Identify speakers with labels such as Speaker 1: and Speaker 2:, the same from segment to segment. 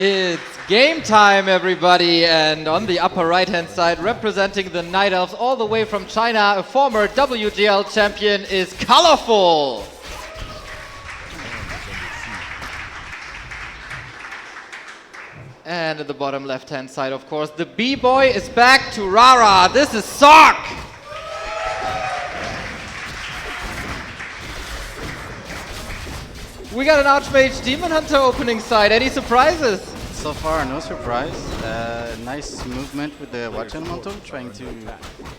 Speaker 1: It's game time, everybody, and on the upper right-hand side, representing the Night Elves all the way from China, a former WGL champion is Colorful. And at the bottom left-hand side, of course, the B-boy is back to Rara. This is Sock. We got an Archmage Demon Hunter opening side. Any surprises?
Speaker 2: So far, no surprise. Nice movement with the Watcher Mantle, trying to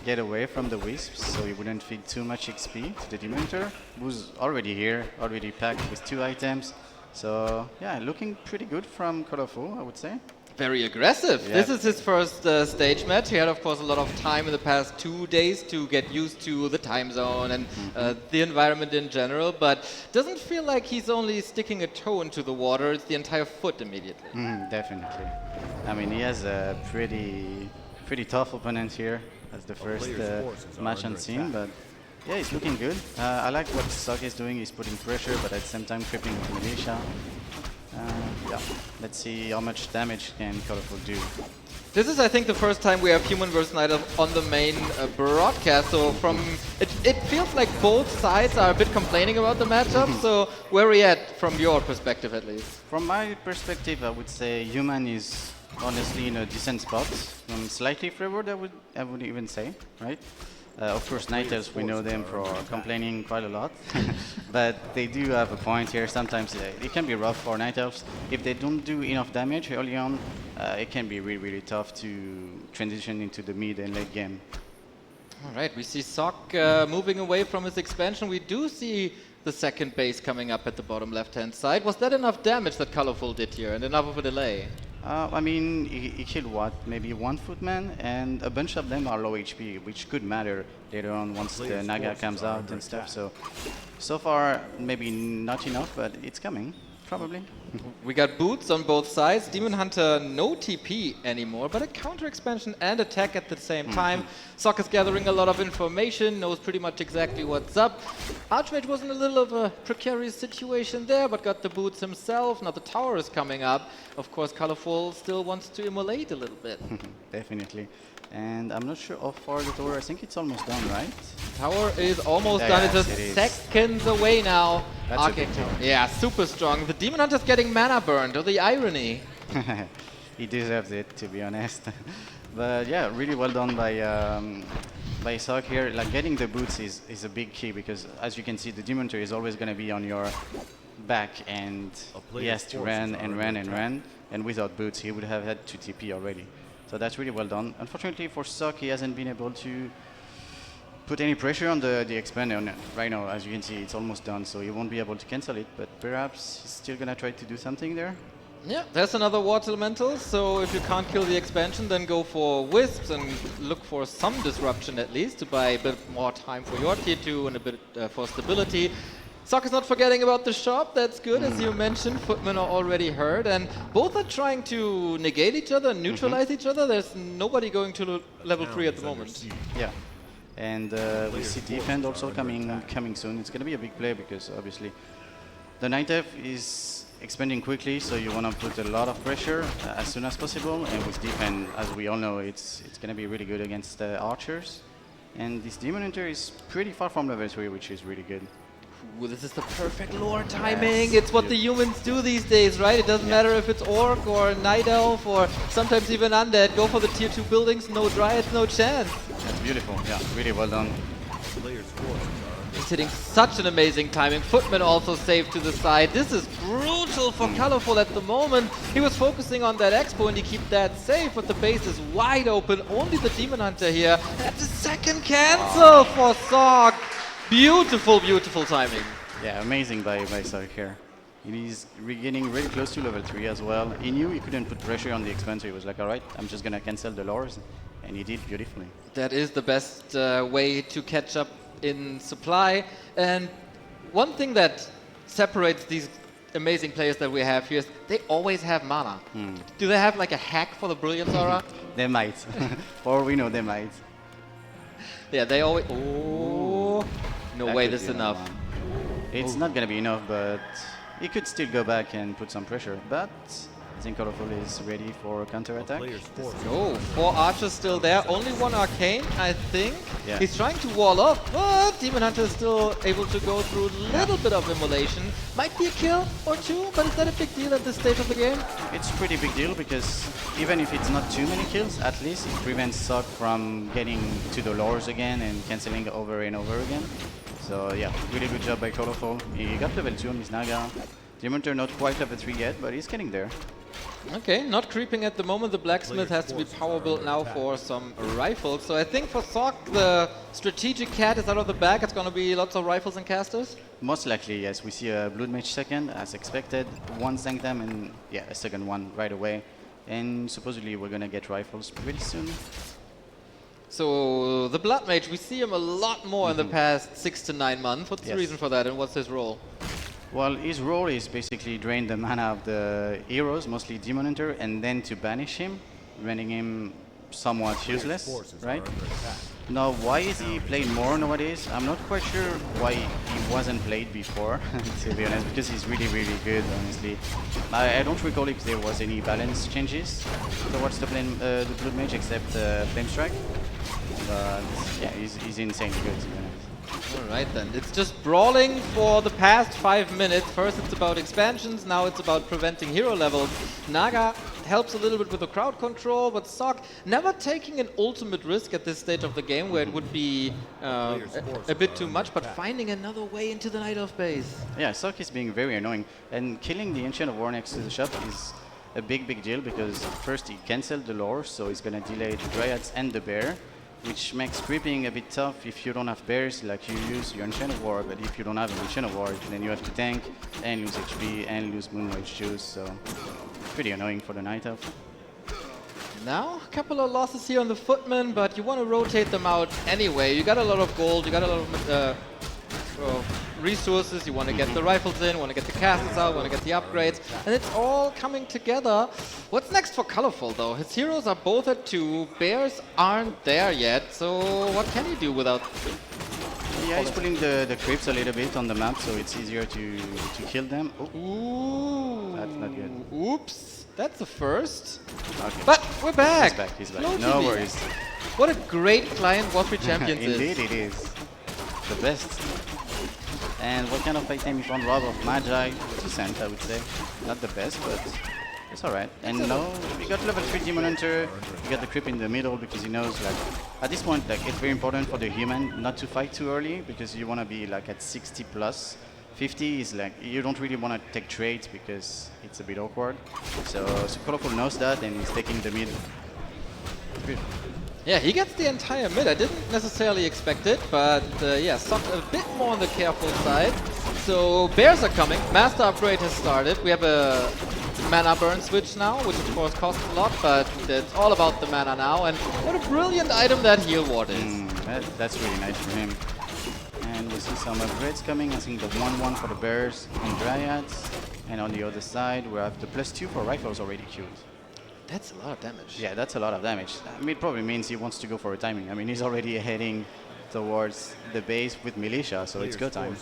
Speaker 2: get away from the Wisps so he wouldn't feed too much XP to the Demon Hunter, who's already here, already packed with 2 items. So, yeah, looking pretty good from Colorful, I would say.
Speaker 1: Very aggressive.
Speaker 2: Yeah.
Speaker 1: This is his first stage match. He had, of course, a lot of time in the past 2 days to get used to the time zone and the environment in general, but doesn't feel like he's only sticking a toe into the water, it's the entire foot immediately.
Speaker 2: Definitely. I mean, he has a pretty tough opponent here as the first match on scene, but yeah, he's looking good. I like what Sock is doing. He's putting pressure, but at the same time crippling with Militia. Yeah, let's see how much damage can Colorful do.
Speaker 1: This is, I think, the first time we have Human vs. Night Elf on the main broadcast, so from it feels like both sides are a bit complaining about the matchup, so where are we at from your perspective at least?
Speaker 2: From my perspective, I would say Human is honestly in a decent spot. Slightly favored, I would even say, right? Of course, Night Elves, we know them for complaining quite a lot, but they do have a point here. Sometimes it can be rough for Night Elves. If they don't do enough damage early on, it can be really tough to transition into the mid and late game.
Speaker 1: All right, we see Sock moving away from his expansion. We do see the second base coming up at the bottom left-hand side. Was that enough damage that Colorful did here and enough of a delay?
Speaker 2: I mean, he killed what? Maybe 1 footman, and a bunch of them are low HP, which could matter later on once the Naga comes out and stuff. So far, maybe not enough, but it's coming, probably.
Speaker 1: We got boots on both sides. Demon Hunter no TP anymore, but a counter expansion and attack at the same time. Sock is gathering a lot of information, knows pretty much exactly what's up. Archmage was in a little of a precarious situation there, but got the boots himself. Now the tower is coming up. Of course, Colorful still wants to immolate a little bit.
Speaker 2: Definitely. And I'm not sure how far the tower, I think it's almost done, right?
Speaker 1: Tower is almost done. It's just seconds away now.
Speaker 2: That's a big tower.
Speaker 1: Yeah, super strong. The Demon Hunter's getting mana burned, or the irony.
Speaker 2: He deserves it, to be honest. But yeah, really well done by Sock here. Like, getting the boots is a big key, because as you can see, the Demon Hunter is always going to be on your back, and he has to run and run and run. And without boots, he would have had to TP already. So that's really well done. Unfortunately for Sock, he hasn't been able to put any pressure on the expander. Right now, as you can see, it's almost done, so he won't be able to cancel it, but perhaps he's still gonna try to do something there.
Speaker 1: Yeah, there's another Water Elemental, so if you can't kill the expansion, then go for Wisps and look for some disruption at least to buy a bit more time for your tier 2 and a bit for stability. Sock is not forgetting about the shop, that's good, as you mentioned. Footmen are already hurt, and both are trying to negate each other, neutralize each other. There's nobody going to level 3 at the moment.
Speaker 2: Yeah, and we see Defend also coming soon. It's going to be a big play, because obviously the Night Elf is expanding quickly, so you want to put a lot of pressure as soon as possible. And with Defend, as we all know, it's going to be really good against archers. And this Demon Hunter is pretty far from level 3, which is really good.
Speaker 1: Ooh, this is the perfect lore timing. Yes, it's what the humans do these days, right? It doesn't matter if it's Orc or Night Elf or sometimes even Undead. Go for the tier 2 buildings, no Dryads, no chance.
Speaker 2: That's beautiful, yeah, really well done.
Speaker 1: He's hitting such an amazing timing. Footman also saved to the side. This is brutal for Colorful at the moment. He was focusing on that expo and he keep that safe, but the base is wide open. Only the Demon Hunter here. That's a second cancel for Sock. Beautiful, beautiful timing.
Speaker 2: Yeah, amazing by Sock here. He's getting really close to level 3 as well. He knew he couldn't put pressure on the expansion. He was like, alright, I'm just gonna cancel the lores. And he did beautifully.
Speaker 1: That is the best way to catch up in supply. And one thing that separates these amazing players that we have here is they always have mana. Do they have like a hack for the Brilliance Aura?
Speaker 2: They might. For all we know, they might.
Speaker 1: Yeah, they always... Oh, no way this is enough.
Speaker 2: It's not going to be enough, but he could still go back and put some pressure. But think Colorful is ready for counter-attack.
Speaker 1: Oh, 4 archers still there. Only 1 arcane, I think.
Speaker 2: Yeah.
Speaker 1: He's trying to wall off, but Demon Hunter is still able to go through a little bit of immolation. Might be a kill or 2, but is that a big deal at this stage of the game?
Speaker 2: It's a pretty big deal because even if it's not too many kills, at least it prevents Sok from getting to the lures again and cancelling over and over again. So yeah, really good job by Colorful. He got level 2 on his Naga. Demon Hunter not quite level 3 yet, but he's getting there.
Speaker 1: Okay, not creeping at the moment. The blacksmith has to be power built now for some rifles. So I think for Sok, the strategic cat is out of the bag. It's going to be lots of rifles and casters.
Speaker 2: Most likely, yes. We see a Blood Mage second, as expected. One Sanctum and yeah, a second one right away. And supposedly we're going to get rifles pretty soon.
Speaker 1: So the Blood Mage, we see him a lot more in the past 6 to 9 months. What's the reason for that and what's his role?
Speaker 2: Well, his role is basically drain the mana of the heroes, mostly Demon Hunter, and then to banish him, rendering him somewhat useless, right? Now, why is he played more nowadays? I'm not quite sure why he wasn't played before, to be honest, because he's really, really good, honestly. I don't recall if there was any balance changes towards the Blood Mage, except Flame Strike. But yeah, he's insanely good, to be honest.
Speaker 1: Alright then, it's just brawling for the past 5 minutes. First it's about expansions, now it's about preventing hero levels. Naga helps a little bit with the crowd control, but Sok never taking an ultimate risk at this stage of the game where it would be a bit too much, but finding another way into the Night of Base.
Speaker 2: Yeah, Sok is being very annoying, and killing the Ancient of War next to the shop is a big deal because first he cancelled the lore, so he's gonna delay the Dryads and the Bear, which makes creeping a bit tough if you don't have bears, like you use your Ancient of War, but if you don't have an Ancient of War, then you have to tank and lose HP and lose Moonwage Juice, so pretty annoying for the Night Elf.
Speaker 1: Now, a couple of losses here on the Footmen, but you want to rotate them out anyway. You got a lot of gold, you got a lot of resources, you want to get the rifles in, want to get the castles out, want to get the upgrades, and it's all coming together. What's next for Colorful though? His heroes are both at 2, bears aren't there yet, so what can he do without...
Speaker 2: Yeah, he's putting the creeps a little bit on the map, so it's easier to kill them. Oh.
Speaker 1: Ooh.
Speaker 2: That's not good.
Speaker 1: Oops, that's the first.
Speaker 2: Okay.
Speaker 1: But we're back.
Speaker 2: He's back.
Speaker 1: Low
Speaker 2: No
Speaker 1: GB.
Speaker 2: worries.
Speaker 1: What a great client Warcraft Champions is.
Speaker 2: Indeed it is. The best. And what kind of item you found? Rob of Magi? Decent, I would say. Not the best, but it's alright. And now we got level 3 Demon Hunter. We got the creep in the middle because he knows, like, at this point, like, it's very important for the human not to fight too early because you want to be like at 60 plus. 50 is like, you don't really want to take trades because it's a bit awkward. So Colorful knows that and he's taking the mid. Good.
Speaker 1: Yeah, he gets the entire mid. I didn't necessarily expect it, but yeah, Sok a bit more on the careful side. So bears are coming. Master upgrade has started. We have a mana burn switch now, which of course costs a lot, but it's all about the mana now. And what a brilliant item that heal ward is.
Speaker 2: That's really nice for him. And we see some upgrades coming. I think the 1-1 for the bears and dryads. And on the other side, we have the +2 for rifles already queued.
Speaker 1: That's a lot of damage.
Speaker 2: Yeah, that's a lot of damage. I mean, it probably means he wants to go for a timing. I mean, he's already heading towards the base with militia, so it's go time.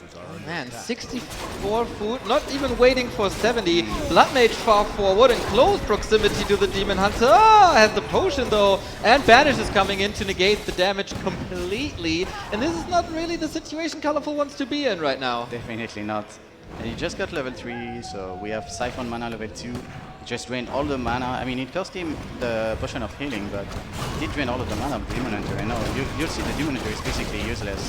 Speaker 1: Man, 64 food, not even waiting for 70. Blood Mage far forward in close proximity to the Demon Hunter. Oh, has the potion though, and Banish is coming in to negate the damage completely. And this is not really the situation Colorful wants to be in right now.
Speaker 2: Definitely not. And he just got level 3, so we have Siphon mana level 2. He just drained all the mana. I mean, it cost him the potion of healing, but he did drain all of the mana of the Demon Hunter. I know, you'll see the Demon Hunter is basically useless.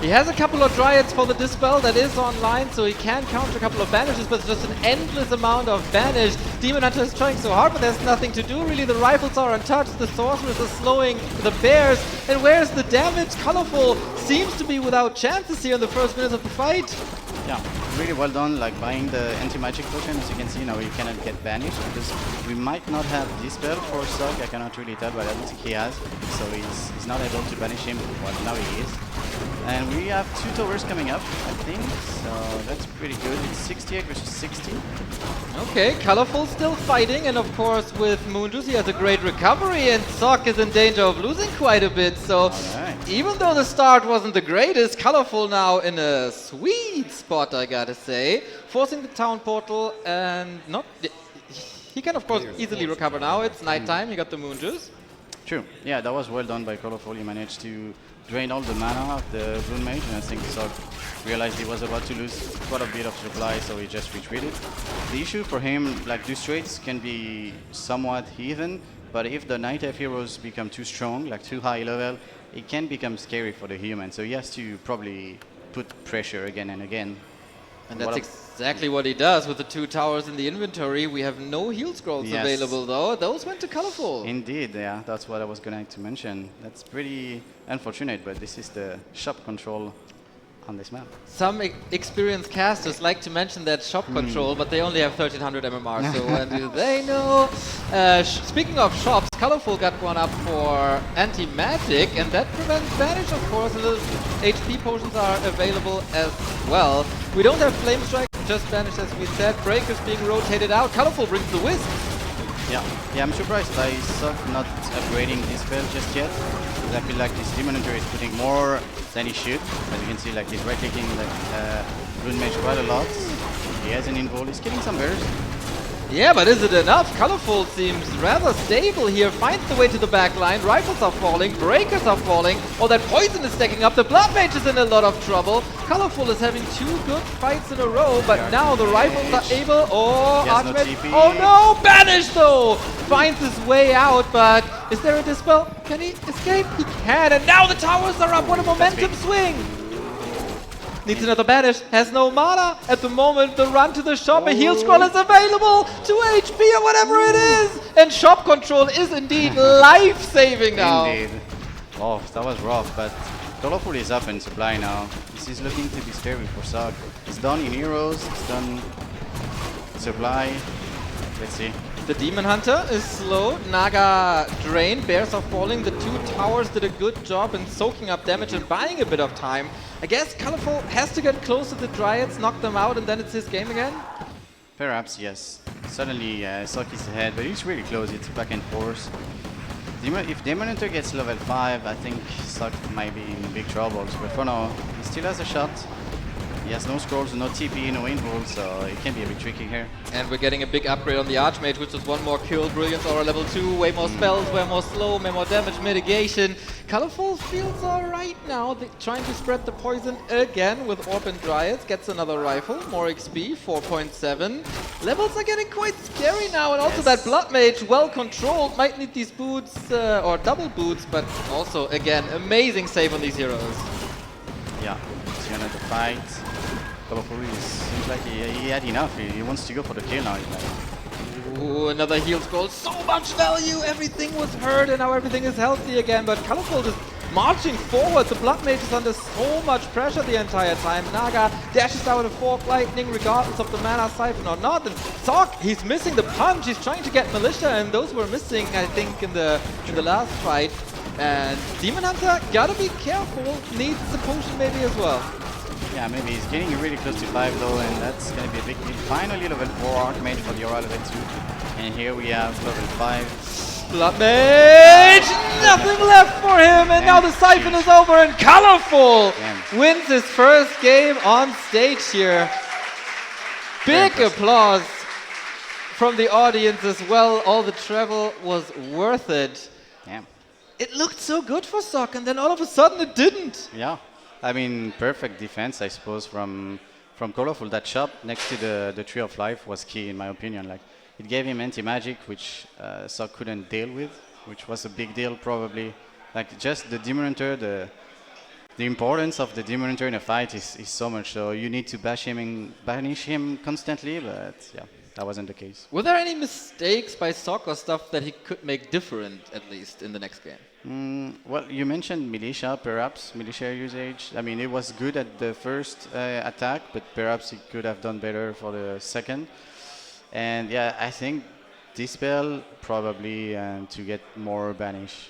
Speaker 1: He has a couple of Dryads for the Dispel that is online, so he can counter a couple of Banishes, but it's just an endless amount of Banish. Demon Hunter is trying so hard, but there's nothing to do really. The rifles are untouched, the Sorcerers are slowing the Bears, and where's the damage? Colorful seems to be without chances here in the first minutes of the fight.
Speaker 2: Yeah, really well done, like buying the anti-magic potion. As you can see now, you cannot get banished because we might not have Dispel for Sok. I cannot really tell, but I don't think he has. So he's not able to banish him. Well, now he is. And we have 2 towers coming up, I think. So that's pretty good. It's 68 versus 60.
Speaker 1: Okay, Colorful still fighting, and of course with Moonjuice he has a great recovery, and Sok is in danger of losing quite a bit. So even though the start wasn't the greatest, Colorful now in a sweet spot, I gotta say, forcing the town portal and not. He can, of course, easily recover now. It's nighttime. He got the Moon Juice.
Speaker 2: True. Yeah, that was well done by Colorful. He managed to drain all the mana of the Bloom Mage, and I think Sok realized he was about to lose quite a bit of supply, so he just retreated. The issue for him, like, these trades can be somewhat even, but if the Night Elf heroes become too strong, like too high level, it can become scary for the human. So he has to probably put pressure again and again.
Speaker 1: And that's exactly what he does with the 2 towers in the inventory. We have no heal scrolls available, though. Those went to Colorful.
Speaker 2: Indeed, yeah, that's what I was going to mention. That's pretty unfortunate, but this is the shop control on this map.
Speaker 1: Some experienced casters like to mention that shop control, but they only have 1300 MMR, so when do they know? Speaking of shops, Colorful got one up for anti-magic, and that prevents Vanish, of course, and the HP potions are available as well. We don't have Flame Strike, just Vanish as we said. Breakers being rotated out. Colorful brings the Wisp.
Speaker 2: Yeah, I'm surprised by Sok not upgrading his spell just yet. I feel like this Demon Hunter is putting more than he should. As you can see, like, he's right-clicking like Rune Mage quite a lot. He has an invul, he's killing some bears.
Speaker 1: Yeah, but is it enough? Colorful seems rather stable here, finds the way to the back line. Rifles are falling, breakers are falling. Oh, that poison is stacking up. The Blood Mage is in a lot of trouble. Colorful is having 2 good fights in a row, but now the rifles are able. Oh, Archmage. Oh no, Banish though! Finds his way out, but is there a dispel? Can he escape? He can, and now the towers are up. What a momentum swing! Needs another Banish, has no mana. At the moment, the run to the shop, a heal scroll is available, 2 HP or whatever it is. And shop control is indeed life-saving now.
Speaker 2: Indeed. Oh, that was rough, but Colorful is up in supply now. This is looking to be scary for Sok. He's done in heroes, he's done supply. Let's see.
Speaker 1: The Demon Hunter is slow. Naga drained. Bears are falling. The 2 towers did a good job in soaking up damage and buying a bit of time. I guess Colorful has to get close to the Dryads, knock them out, and then it's his game again?
Speaker 2: Perhaps, yes. Suddenly, Sok is ahead, but he's really close. It's back and forth. If Demon Hunter gets level 5, I think Sok might be in big troubles. But for now, he still has a shot. He has no scrolls, no TP, no invul, so it can be a bit tricky here.
Speaker 1: And we're getting a big upgrade on the Archmage, which is 1 more kill, Brilliance Aura level 2, way more spells, way more slow, way more damage mitigation. Colorful feels alright now, trying to spread the poison again with Orb and Dryads, gets another rifle, more XP, 4.7. Levels are getting quite scary now, and also that Blood Mage, well controlled, might need these boots, or double boots, but also, again, amazing save on these heroes.
Speaker 2: Yeah, it's gonna fight. Colorful seems like he had enough. He wants to go for the kill now.
Speaker 1: Ooh, another heal scroll. So much value. Everything was hurt and now everything is healthy again. But Colorful is marching forward. The Blood Mage is under so much pressure the entire time. Naga dashes out a Fork Lightning regardless of the mana siphon or not. And Sok, he's missing the punch. He's trying to get Militia, and those were missing, I think, in the last fight. And Demon Hunter, gotta be careful. Needs the potion maybe as well.
Speaker 2: Yeah, maybe he's getting really close to 5 though, and that's going to be a big deal. Finally level 4 Archmage for the Aura level 2. And here we have level 5.
Speaker 1: Blood Mage! Nothing left for him, and now the Siphon is over, and Colorful wins his first game on stage here. Big applause from the audience as well. All the travel was worth it.
Speaker 2: Yeah.
Speaker 1: It looked so good for Sok, and then all of a sudden it didn't.
Speaker 2: Yeah. I mean, perfect defense, I suppose, from Colorful. That shot next to the Tree of Life was key, in my opinion. Like, it gave him anti-magic, which Sok couldn't deal with, which was a big deal, probably. Like, just the Demon Hunter, the importance of the Demon Hunter in a fight is so much. So you need to banish him constantly, but yeah, that wasn't the case.
Speaker 1: Were there any mistakes by Sok or stuff that he could make different, at least, in the next game?
Speaker 2: Well, you mentioned Militia, perhaps, Militia usage. I mean, it was good at the first attack, but perhaps he could have done better for the second. And yeah, I think Dispel probably to get more Banish.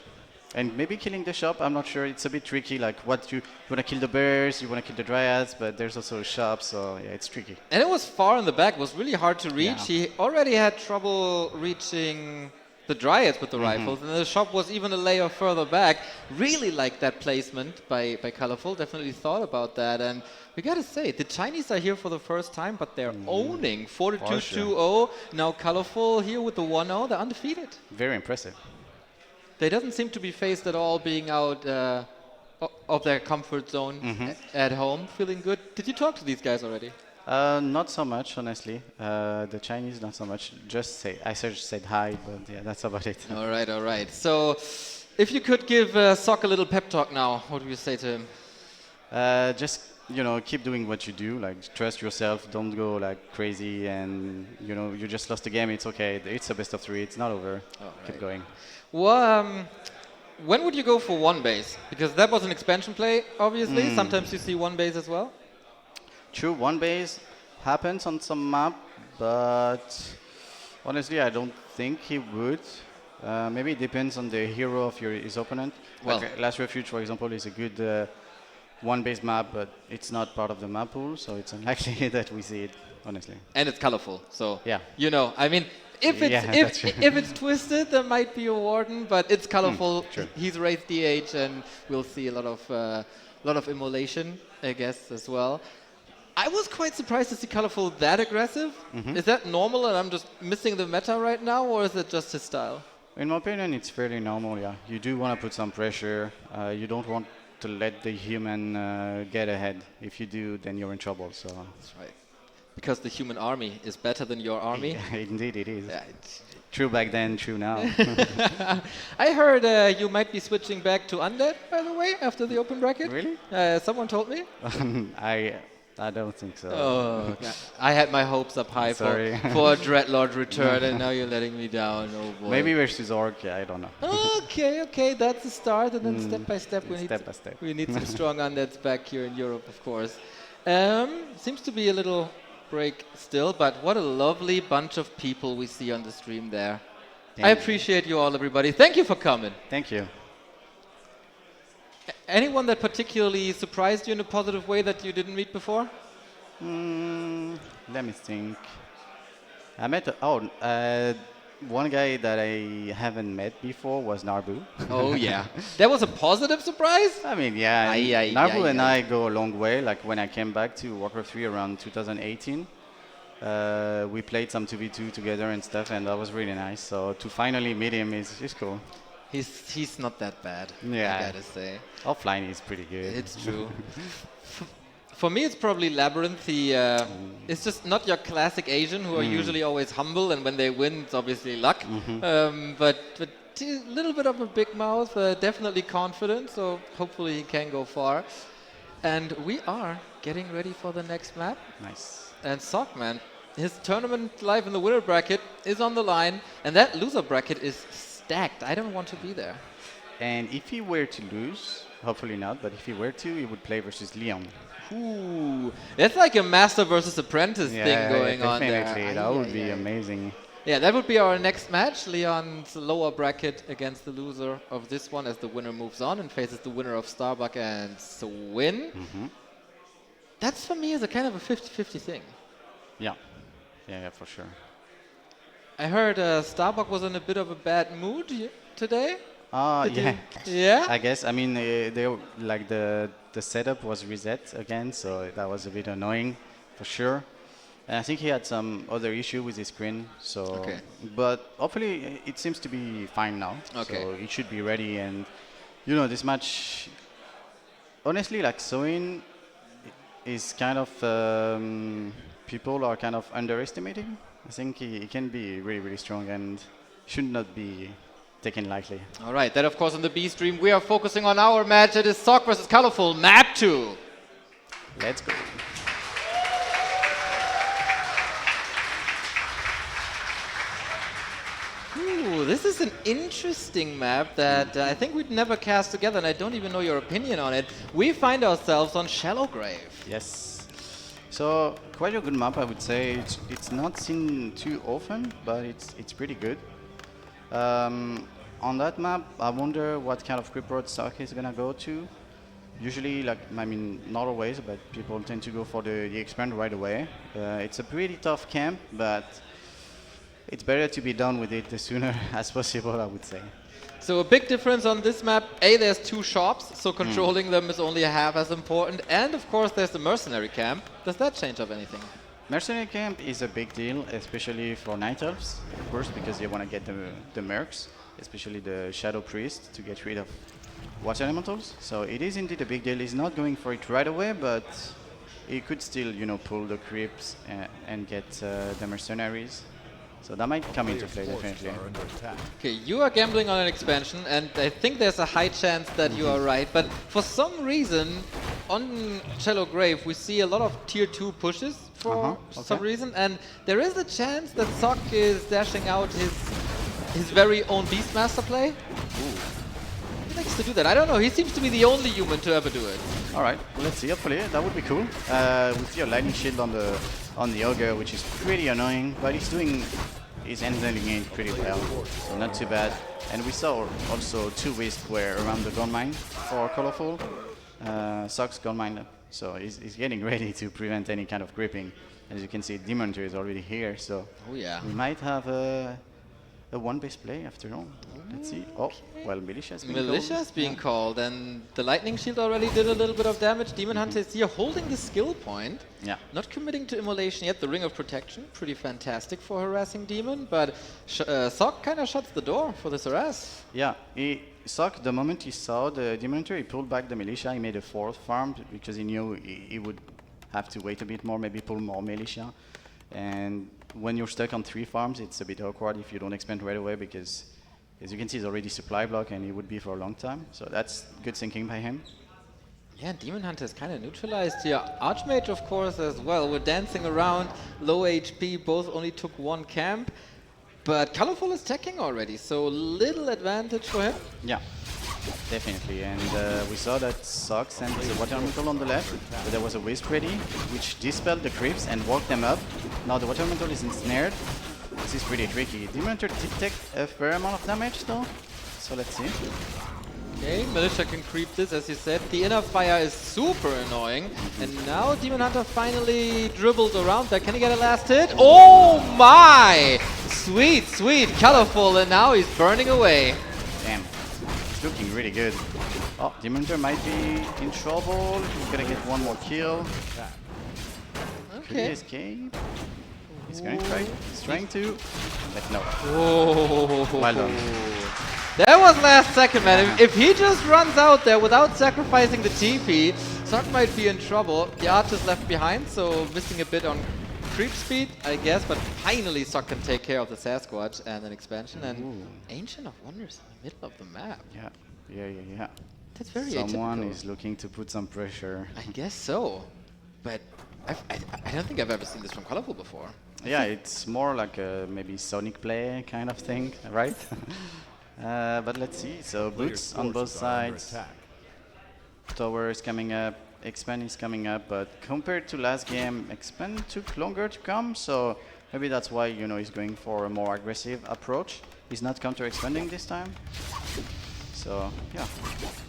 Speaker 2: And maybe killing the shop, I'm not sure. It's a bit tricky, like you want to kill the bears, you want to kill the Dryads, but there's also a shop, so yeah, it's tricky.
Speaker 1: And it was far in the back, it was really hard to reach.
Speaker 2: Yeah.
Speaker 1: He already had trouble reaching the Dryads with the rifles, and the shop was even a layer further back. Really like that placement by Colorful. Definitely thought about that. And we gotta say, the Chinese are here for the first time, but they're owning 42-2-0. Now Colorful here with the 1-0. They're undefeated.
Speaker 2: Very impressive.
Speaker 1: They doesn't seem to be phased at all being out of their comfort zone at home. Feeling good. Did you talk to these guys already?
Speaker 2: Not so much, honestly. The Chinese, not so much. I just said hi, but yeah, that's about it.
Speaker 1: All right, all right. So, if you could give Sock a little pep talk now, what would you say to him?
Speaker 2: Just keep doing what you do. Like, trust yourself. Don't go like crazy, and you just lost the game. It's okay. It's a best of 3. It's not over. Keep going.
Speaker 1: Well, when would you go for one base? Because that was an expansion play, obviously. Sometimes you see one base as well.
Speaker 2: True, one base happens on some map, but honestly, I don't think he would. Maybe it depends on the hero of his opponent.
Speaker 1: Well,
Speaker 2: like Last Refuge, for example, is a good one base map, but it's not part of the map pool, so it's unlikely that we see it, honestly.
Speaker 1: And it's colorful, so
Speaker 2: yeah.
Speaker 1: I mean, if it's twisted, there might be a Warden, but it's colorful. He's raised DH, and we'll see a lot of immolation, I guess, as well. I was quite surprised to see Colorful that aggressive. Is that normal and I'm just missing the meta right now, or is it just his style?
Speaker 2: In my opinion, it's fairly normal, yeah. You do want to put some pressure. You don't want to let the human get ahead. If you do, then you're in trouble. So
Speaker 1: that's right. Because the human army is better than your army.
Speaker 2: Yeah, indeed it is. Yeah, true back then, true now.
Speaker 1: I heard you might be switching back to Undead, by the way, after the open bracket.
Speaker 2: Really?
Speaker 1: Someone told me.
Speaker 2: I don't think so.
Speaker 1: Oh, I had my hopes up high for a Dreadlord return, and now you're letting me down. Oh boy.
Speaker 2: Maybe versus Orc, I don't know.
Speaker 1: Okay, that's the start, and then step by step we need some strong undeads back here in Europe, of course. Seems to be a little break still, but what a lovely bunch of people we see on the stream there. I appreciate you all, everybody. Thank you for coming.
Speaker 2: Thank you.
Speaker 1: Anyone that particularly surprised you in a positive way that you didn't meet before?
Speaker 2: Let me think. I met one guy that I haven't met before was Narbu.
Speaker 1: Oh yeah, that was a positive surprise.
Speaker 2: I mean, yeah, Narbu and I go a long way. Like when I came back to Warcraft 3 around 2018, we played some 2v2 together and stuff, and that was really nice. So to finally meet him is cool.
Speaker 1: He's not that bad,
Speaker 2: yeah.
Speaker 1: I gotta say.
Speaker 2: Offline he's pretty good.
Speaker 1: It's true. For me, it's probably Labyrinth. It's just not your classic Asian who are usually always humble, and when they win, it's obviously luck. But a little bit of a big mouth, definitely confident, so hopefully he can go far. And we are getting ready for the next map.
Speaker 2: Nice.
Speaker 1: And Sockman, his tournament life in the winner bracket is on the line, and that loser bracket is stacked. I don't want to be there.
Speaker 2: And if he were to lose, hopefully not, but if he were to, he would play versus Leon.
Speaker 1: Ooh, that's like a master versus apprentice thing going on there.
Speaker 2: Definitely, that would be amazing.
Speaker 1: Yeah, that would be our next match. Leon's lower bracket against the loser of this one as the winner moves on and faces the winner of Starbuck and Swin. That's for me is a kind of a 50-50 thing.
Speaker 2: Yeah, for sure.
Speaker 1: I heard Starbuck was in a bit of a bad mood today.
Speaker 2: Yeah. I guess. I mean, like the setup was reset again, so that was a bit annoying, for sure. And I think he had some other issue with his screen. So, but hopefully it seems to be fine now. So he should be ready. And this match, honestly, like Soin is kind of people are kind of underestimating. I think he can be really, really strong and should not be taken lightly.
Speaker 1: All right, that of course on the B stream. We are focusing on our match. It is Sock versus Colorful, map 2.
Speaker 2: Let's go.
Speaker 1: Ooh, this is an interesting map that I think we'd never cast together, and I don't even know your opinion on it. We find ourselves on Shallow Grave.
Speaker 2: Yes. So quite a good map, I would say. It's not seen too often, but it's pretty good. On that map, I wonder what kind of creep road Sock is gonna go to. Usually, not always, but people tend to go for the expand right away. It's a pretty tough camp, but it's better to be done with it as sooner as possible, I would say.
Speaker 1: So a big difference on this map, there's 2 shops, so controlling them is only half as important. And of course there's the mercenary camp. Does that change up anything?
Speaker 2: Mercenary camp is a big deal, especially for Night Elves, of course, because they want to get the mercs, especially the Shadow Priest, to get rid of water elementals. So it is indeed a big deal. He's not going for it right away, but he could still, you know, pull the creeps and get the mercenaries. So that might come into play, definitely.
Speaker 1: Okay, you are gambling on an expansion, and I think there's a high chance that you are right. But for some reason, on Shallow Grave, we see a lot of tier 2 pushes for some reason, and there is a chance that Sok is dashing out his very own Beastmaster play.
Speaker 2: Ooh.
Speaker 1: He likes to do that. I don't know. He seems to be the only human to ever do it.
Speaker 2: All right, let's see. Hopefully, that would be cool. We see a lightning shield on the ogre, which is pretty annoying, but he's handling it pretty well, so not too bad. And we saw also 2 wisps were around the gun mine for Colorful, Sok's gun mine, so he's getting ready to prevent any kind of gripping. As you can see, Demon Hunter is already here, so we might have a 1-base play after all. Let's see. Oh, well, Militia's being called.
Speaker 1: And the Lightning Shield already did a little bit of damage. Demon Hunter is here holding the skill point.
Speaker 2: Yeah.
Speaker 1: Not committing to immolation yet. The Ring of Protection, pretty fantastic for harassing Demon, but Sok kind of shuts the door for this harass.
Speaker 2: Yeah, Sok, the moment he saw the Demon Hunter, he pulled back the Militia. He made a 4th farm because he knew he would have to wait a bit more, maybe pull more Militia. And when you're stuck on 3 farms, it's a bit awkward if you don't expand right away because, as you can see, it's already supply block and it would be for a long time. So that's good thinking by him.
Speaker 1: Yeah, Demon Hunter is kind of neutralized here. Archmage, of course, as well. We're dancing around, low HP, both only took 1 camp. But Colorful is teching already, so little advantage for him.
Speaker 2: Yeah, definitely. And we saw that Sok sent the water elemental on the left, but there was a wisp ready, which dispelled the creeps and woke them up. Now the water elemental is ensnared. This is pretty tricky. Demon Hunter did take a fair amount of damage though, so let's see.
Speaker 1: Okay, Militia can creep this, as you said. The inner fire is super annoying. And now Demon Hunter finally dribbled around that. Can he get a last hit? Oh my! Sweet, sweet, Colorful, and now he's burning away.
Speaker 2: Damn, it's looking really good. Oh, Demon Hunter might be in trouble. He's gonna get 1 more kill.
Speaker 1: Okay.
Speaker 2: Could he escape? He's gonna try. He's trying to, but no.
Speaker 1: Oh.
Speaker 2: Well done.
Speaker 1: That was last second, man. If he just runs out there without sacrificing the TP, Sok might be in trouble. The Arch is left behind, so missing a bit on creep speed, I guess. But finally, Sok can take care of the Sasquatch and an expansion. And Ancient of Wonders in the middle of the map.
Speaker 2: Yeah.
Speaker 1: That's very
Speaker 2: Someone
Speaker 1: atypical.
Speaker 2: is looking to put some pressure.
Speaker 1: I guess so. But I don't think I've ever seen this from Colorful before.
Speaker 2: Yeah, it's more like a maybe Sonic play kind of thing, right? But let's see. So boots on both sides. Tower is coming up. Expand is coming up. But compared to last game, Expand took longer to come. So maybe that's why, you know, he's going for a more aggressive approach. He's not counter-expanding this time. So, yeah.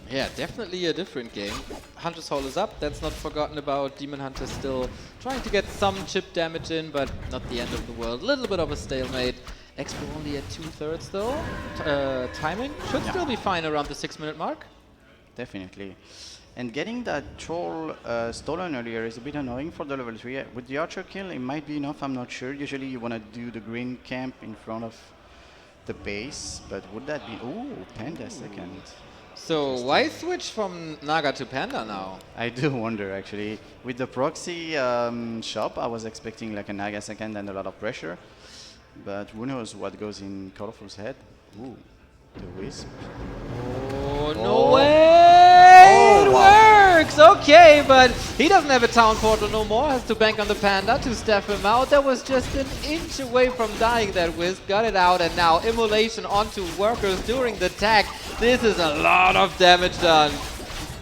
Speaker 1: Yeah, definitely a different game. Hunter's Hall is up, that's not forgotten about. Demon Hunter still trying to get some chip damage in, but not the end of the world. A little bit of a stalemate. Expo only at 2/3 though. Timing should still be fine around the 6-minute mark.
Speaker 2: Definitely. And getting that troll stolen earlier is a bit annoying for the level 3. With the archer kill, it might be enough, I'm not sure. Usually you want to do the green camp in front of the base, but would that be... Oh, Panda second.
Speaker 1: So why switch from Naga to Panda now?
Speaker 2: I do wonder, actually. With the proxy shop, I was expecting like a Naga second and a lot of pressure. But who knows what goes in Colorful's head. Ooh, the Wisp.
Speaker 1: Oh, no way! It works! Okay, but he doesn't have a town portal no more. Has to bank on the Panda to step him out. That was just an inch away from dying, that Wisp. Got it out, and now immolation onto workers during the tag. This is a lot of damage done.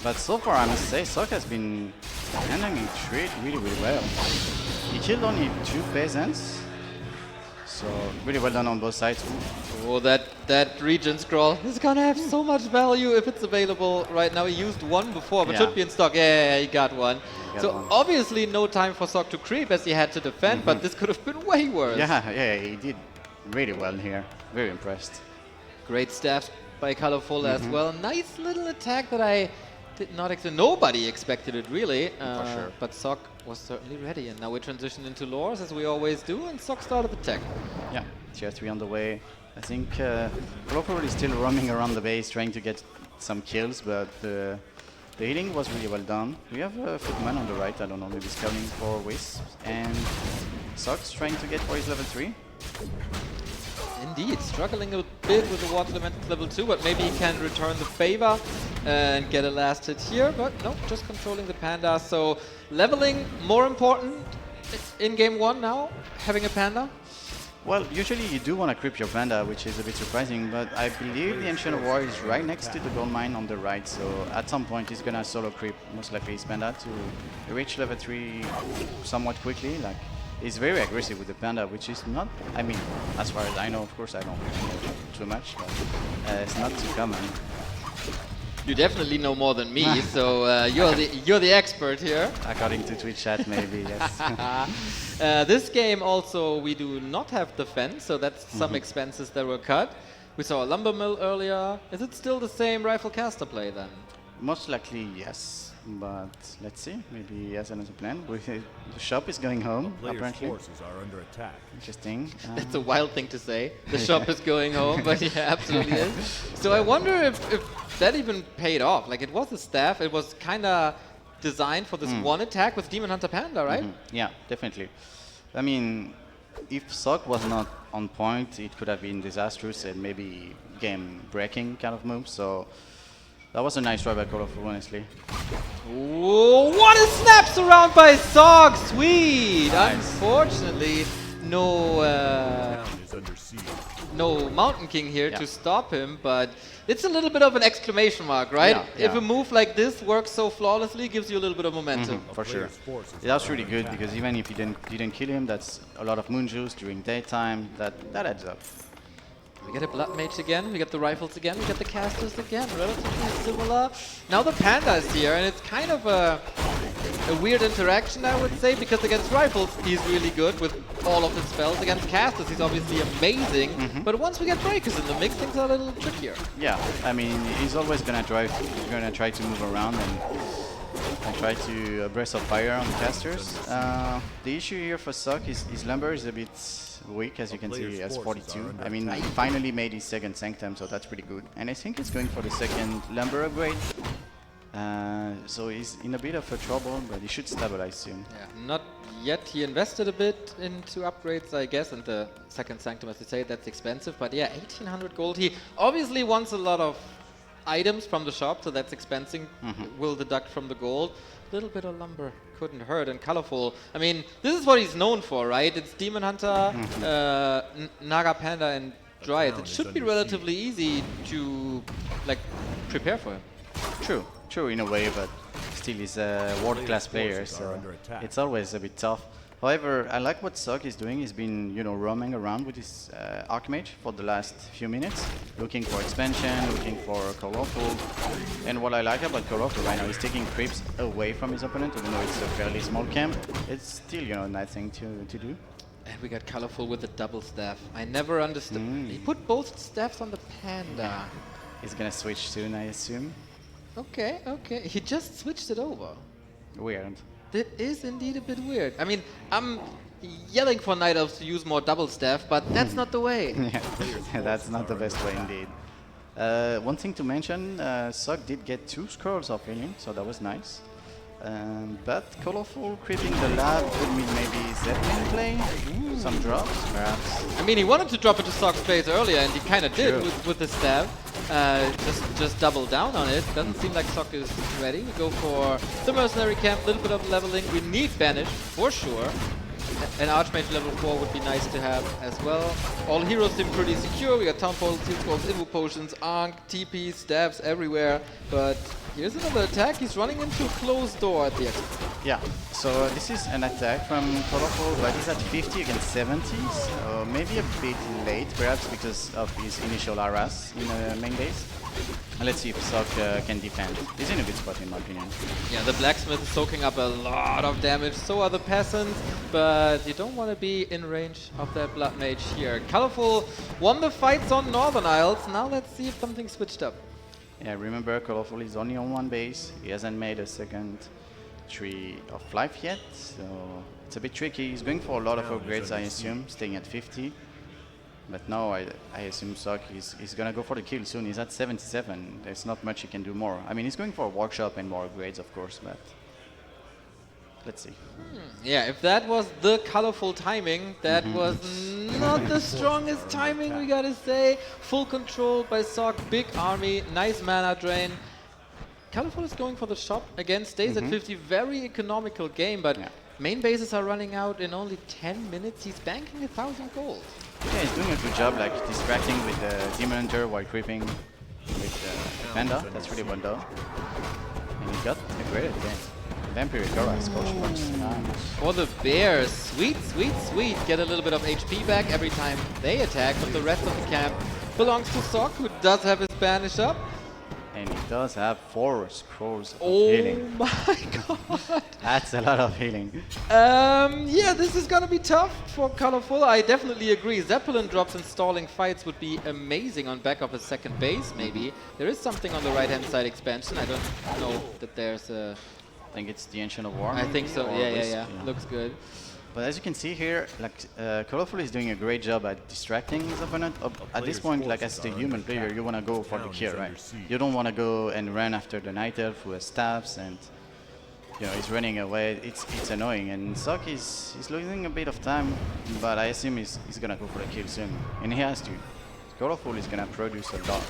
Speaker 2: But so far, I must say, Sok has been handling trade really, really well. He killed only 2 peasants. So really well done on both sides.
Speaker 1: Oh, that regen scroll is gonna have so much value if it's available right now. He used 1 before, but should be in stock. Yeah, he got 1. So obviously no time for Sok to creep as he had to defend, but this could have been way worse.
Speaker 2: Yeah, he did really well here. Very impressed.
Speaker 1: Great staff by Colorful as well. Nice little attack that I did not expect. Nobody expected it really.
Speaker 2: For sure.
Speaker 1: But Sok was certainly ready. And now we transition into Lores as we always do. And Sok started the tech.
Speaker 2: Yeah, tier 3 on the way. I think Colorful is still roaming around the base trying to get some kills, but the healing was really well done. We have a Footman on the right, I don't know, maybe scouting for Wisps. And Sok's trying to get for his level 3.
Speaker 1: Indeed, struggling a bit with the Water Elemental level 2, but maybe he can return the favor and get a last hit here. But no, just controlling the Panda. So leveling more important in game 1 now, having a Panda.
Speaker 2: Well, usually you do want to creep your Panda, which is a bit surprising, but I believe the Ancient of War is right next to the gold mine on the right, so at some point he's gonna solo creep, most likely his Panda, to reach level 3 somewhat quickly. Like, he's very aggressive with the Panda, which is not, I mean, as far as I know, of course I don't know too much, but it's not too common.
Speaker 1: You definitely know more than me, so you're the expert here.
Speaker 2: According to Twitch chat, maybe, yes.
Speaker 1: This game also, we do not have defense, so that's some expenses that were cut. We saw a lumber mill earlier. Is it still the same rifle caster play then?
Speaker 2: Most likely, yes. But let's see, maybe he has another plan. The shop is going home, apparently.
Speaker 3: Forces are under attack.
Speaker 2: Interesting.
Speaker 1: That's a wild thing to say. The shop is going home, but yeah, absolutely is. So I wonder if that even paid off. Like, it was a staff, it was kind of designed for this one attack with Demon Hunter Panda, right?
Speaker 2: Yeah, definitely. I mean, if Sok was not on point, it could have been disastrous and maybe game-breaking kind of move. So that was a nice try by Colorful, honestly.
Speaker 1: Ooh, what a snaps around by Sok! Sweet!
Speaker 2: Nice.
Speaker 1: Unfortunately, no
Speaker 3: Town is under siege.
Speaker 1: no Mountain King here to stop him, but it's a little bit of an exclamation mark, right?
Speaker 2: Yeah,
Speaker 1: If a move like this works so flawlessly, it gives you a little bit of momentum.
Speaker 2: For sure.
Speaker 3: Player's forces
Speaker 2: Yeah, that's
Speaker 3: are
Speaker 2: really
Speaker 3: under
Speaker 2: good
Speaker 3: attack.
Speaker 2: because even if you didn't kill him, that's a lot of moon juice during daytime. That adds up.
Speaker 1: We get a Blood Mage again, we get the Rifles again, we get the Casters again, relatively similar. Now the Panda is here, and it's kind of a weird interaction, I would say, because against Rifles, he's really good with all of his spells. Against Casters, he's obviously amazing, but once we get Breakers in the mix, things are a little trickier.
Speaker 2: Yeah, I mean, he's always gonna try to move around and try to Breath of Fire on the casters. The issue here for Sok is his lumber is a bit weak, as you can see, he has 42. I mean, he finally made his second Sanctum, so that's pretty good. And I think he's going for the second lumber upgrade. So he's in a bit of a trouble, but he should stabilize soon.
Speaker 1: Yeah, not yet. He invested a bit into upgrades, I guess, and the second Sanctum, as you say, that's expensive. But yeah, 1800 gold. He obviously wants a lot of items from the shop, so that's expensive. Will deduct from the gold. A little bit of lumber couldn't hurt, and Colorful. I mean, this is what he's known for, right? It's Demon Hunter, Naga Panda, and Dryad. It should be relatively easy to like prepare for him.
Speaker 2: True in a way, but still he's a world-class player, so it's always a bit tough. However, I like what Sok is doing. He's been, roaming around with his Archmage for the last few minutes, looking for expansion, looking for Colorful. And what I like about Colorful right now is taking creeps away from his opponent, even though it's a fairly small camp. It's still, a nice thing to do.
Speaker 1: And we got Colorful with the double staff. I never understood. He put both staffs on the Panda.
Speaker 2: He's gonna switch soon, I assume.
Speaker 1: Okay. He just switched it over.
Speaker 2: Weird.
Speaker 1: That is indeed a bit weird. I mean, I'm yelling for Night Elves to use more double staff, but that's not the way.
Speaker 2: Yeah, that's not the best way indeed. One thing to mention, Sok did get 2 scrolls of healing, so that was nice. But Colorful creeping the lab could mean maybe Zeppelin play, some drops perhaps.
Speaker 1: I mean, he wanted to drop into Sok's face earlier, and he kind of did with the staff. Just double down on it. Doesn't seem like Sok is ready. We go for the Mercenary Camp, a little bit of leveling. We need Banish, for sure. An Archmage level 4 would be nice to have as well. All heroes seem pretty secure. We got Town Portal, Seal Scrolls, Invo Potions, Ankh, TP, staffs everywhere. But here's another attack. He's running into a closed door at the exit.
Speaker 2: Yeah, so this is an attack from Colorful, but he's at 50 against 70, so maybe a bit late, perhaps because of his initial harass in the main base. And let's see if Sok can defend. He's in a good spot in my opinion.
Speaker 1: Yeah, the Blacksmith is soaking up a lot of damage, so are the Peasants, but but you don't want to be in range of that Blood Mage here. Colorful won the fights on Northern Isles. Now let's see if something switched up.
Speaker 2: Yeah, remember, Colorful is only on one base. He hasn't made a second tree of life yet, so it's a bit tricky. He's going for a lot of upgrades, I assume, staying at 50. But now I assume Sok is gonna go for the kill soon. He's at 77. There's not much he can do more. I mean, he's going for a workshop and more upgrades, of course, but let's see.
Speaker 1: Yeah, if that was the colorful timing, that was not the strongest timing, we gotta say. Full control by Sok, big army, nice mana drain. Colorful is going for the shop again, stays at 50, very economical game, but main bases are running out in only 10 minutes. He's banking 1,000 gold.
Speaker 2: Yeah, he's doing a good job, like distracting with the Demon Hunter while creeping with Panda. That's really well done. And he got a great advance. Vampire Gora Scorch Punch. Nice.
Speaker 1: For the Bears, sweet, sweet, sweet. Get a little bit of HP back every time they attack, but the rest of the camp belongs to Sok, who does have his banish up.
Speaker 2: And he does have 4 scrolls of healing.
Speaker 1: Oh my god!
Speaker 2: That's a lot of healing.
Speaker 1: Yeah, this is gonna be tough for Colorful. I definitely agree. Zeppelin drops in stalling fights would be amazing on back of a second base, maybe. There is something on the right-hand side expansion. I don't know that there's a...
Speaker 2: I think it's the Ancient of War.
Speaker 1: I think so,
Speaker 2: yeah,
Speaker 1: yeah. Looks good.
Speaker 2: But as you can see here, like Colorful is doing a great job at distracting his opponent. At this point, like as the human player, you want to go for the kill, right? You don't want to go and run after the Night Elf who has staffs and he's running away. It's annoying, and Sok is losing a bit of time, but I assume he's gonna go for the kill soon, and he has to. Colorful is gonna produce a lot.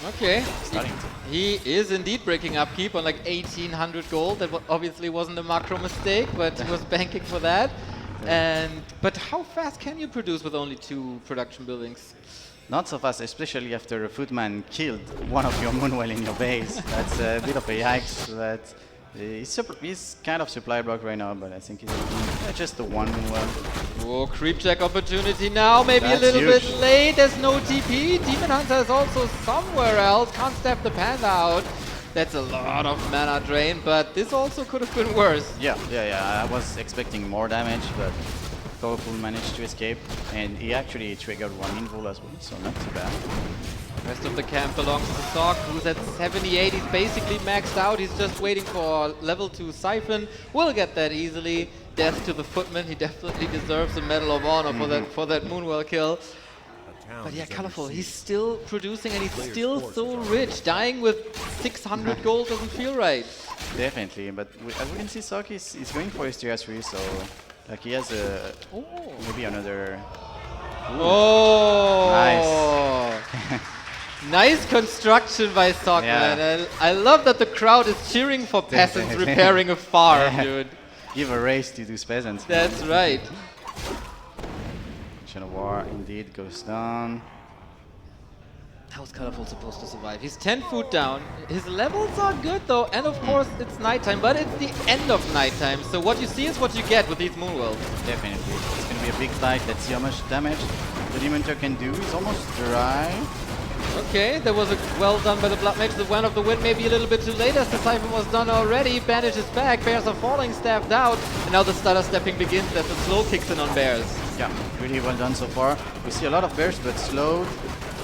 Speaker 1: Okay.
Speaker 2: Starting to.
Speaker 1: He is indeed breaking upkeep on like 1,800 gold. That obviously wasn't a macro mistake, but he was banking for that. But how fast can you produce with only 2 production buildings?
Speaker 2: Not so fast, especially after a footman killed one of your Moonwell in your base. That's a bit of a yikes. But he's kind of supply block right now, but I think he's just the one Moonwell.
Speaker 1: Oh, creep check opportunity now, maybe
Speaker 2: That's
Speaker 1: a little
Speaker 2: huge.
Speaker 1: bit late. There's no TP. Demon Hunter is also somewhere else. Can't step the Panda out. That's a lot of mana drain, but this also could have been worse.
Speaker 2: Yeah. I was expecting more damage, but Colorful managed to escape, and he actually triggered one invul as well, so not too bad.
Speaker 1: Rest of the camp belongs to Sok, who's at 78. He's basically maxed out. He's just waiting for level 2 Siphon. We'll get that easily. Death to the Footman. He definitely deserves a Medal of Honor for that Moonwell kill. But yeah, Colorful. He's still producing, and he's still so rich. Dying with 600 gold doesn't feel right.
Speaker 2: Definitely, but as we can see, Sok is going for his tier 3, so like he has a maybe another.
Speaker 1: Oh,
Speaker 2: nice.
Speaker 1: Nice construction by Sok, man. I love that the crowd is cheering for peasants repairing a farm, dude.
Speaker 2: Give a race to those peasants.
Speaker 1: That's right.
Speaker 2: Shadow War indeed goes down.
Speaker 1: How's Colorful supposed to survive? He's 10 foot down. His levels are good though, and of course it's nighttime, but it's the end of nighttime, so what you see is what you get with these Moonwells.
Speaker 2: Definitely. It's going to be a big fight. Let's see how much damage the Demon Hunter can do. He's almost dry.
Speaker 1: Okay, there was a well done by the Blood Mage. The one of the win maybe a little bit too late as the Siphon was done already. Bandage is back, Bears are falling, staffed out, and now the stutter stepping begins as the slow kicks in on Bears.
Speaker 2: Yeah, really well done so far. We see a lot of Bears, but slowed.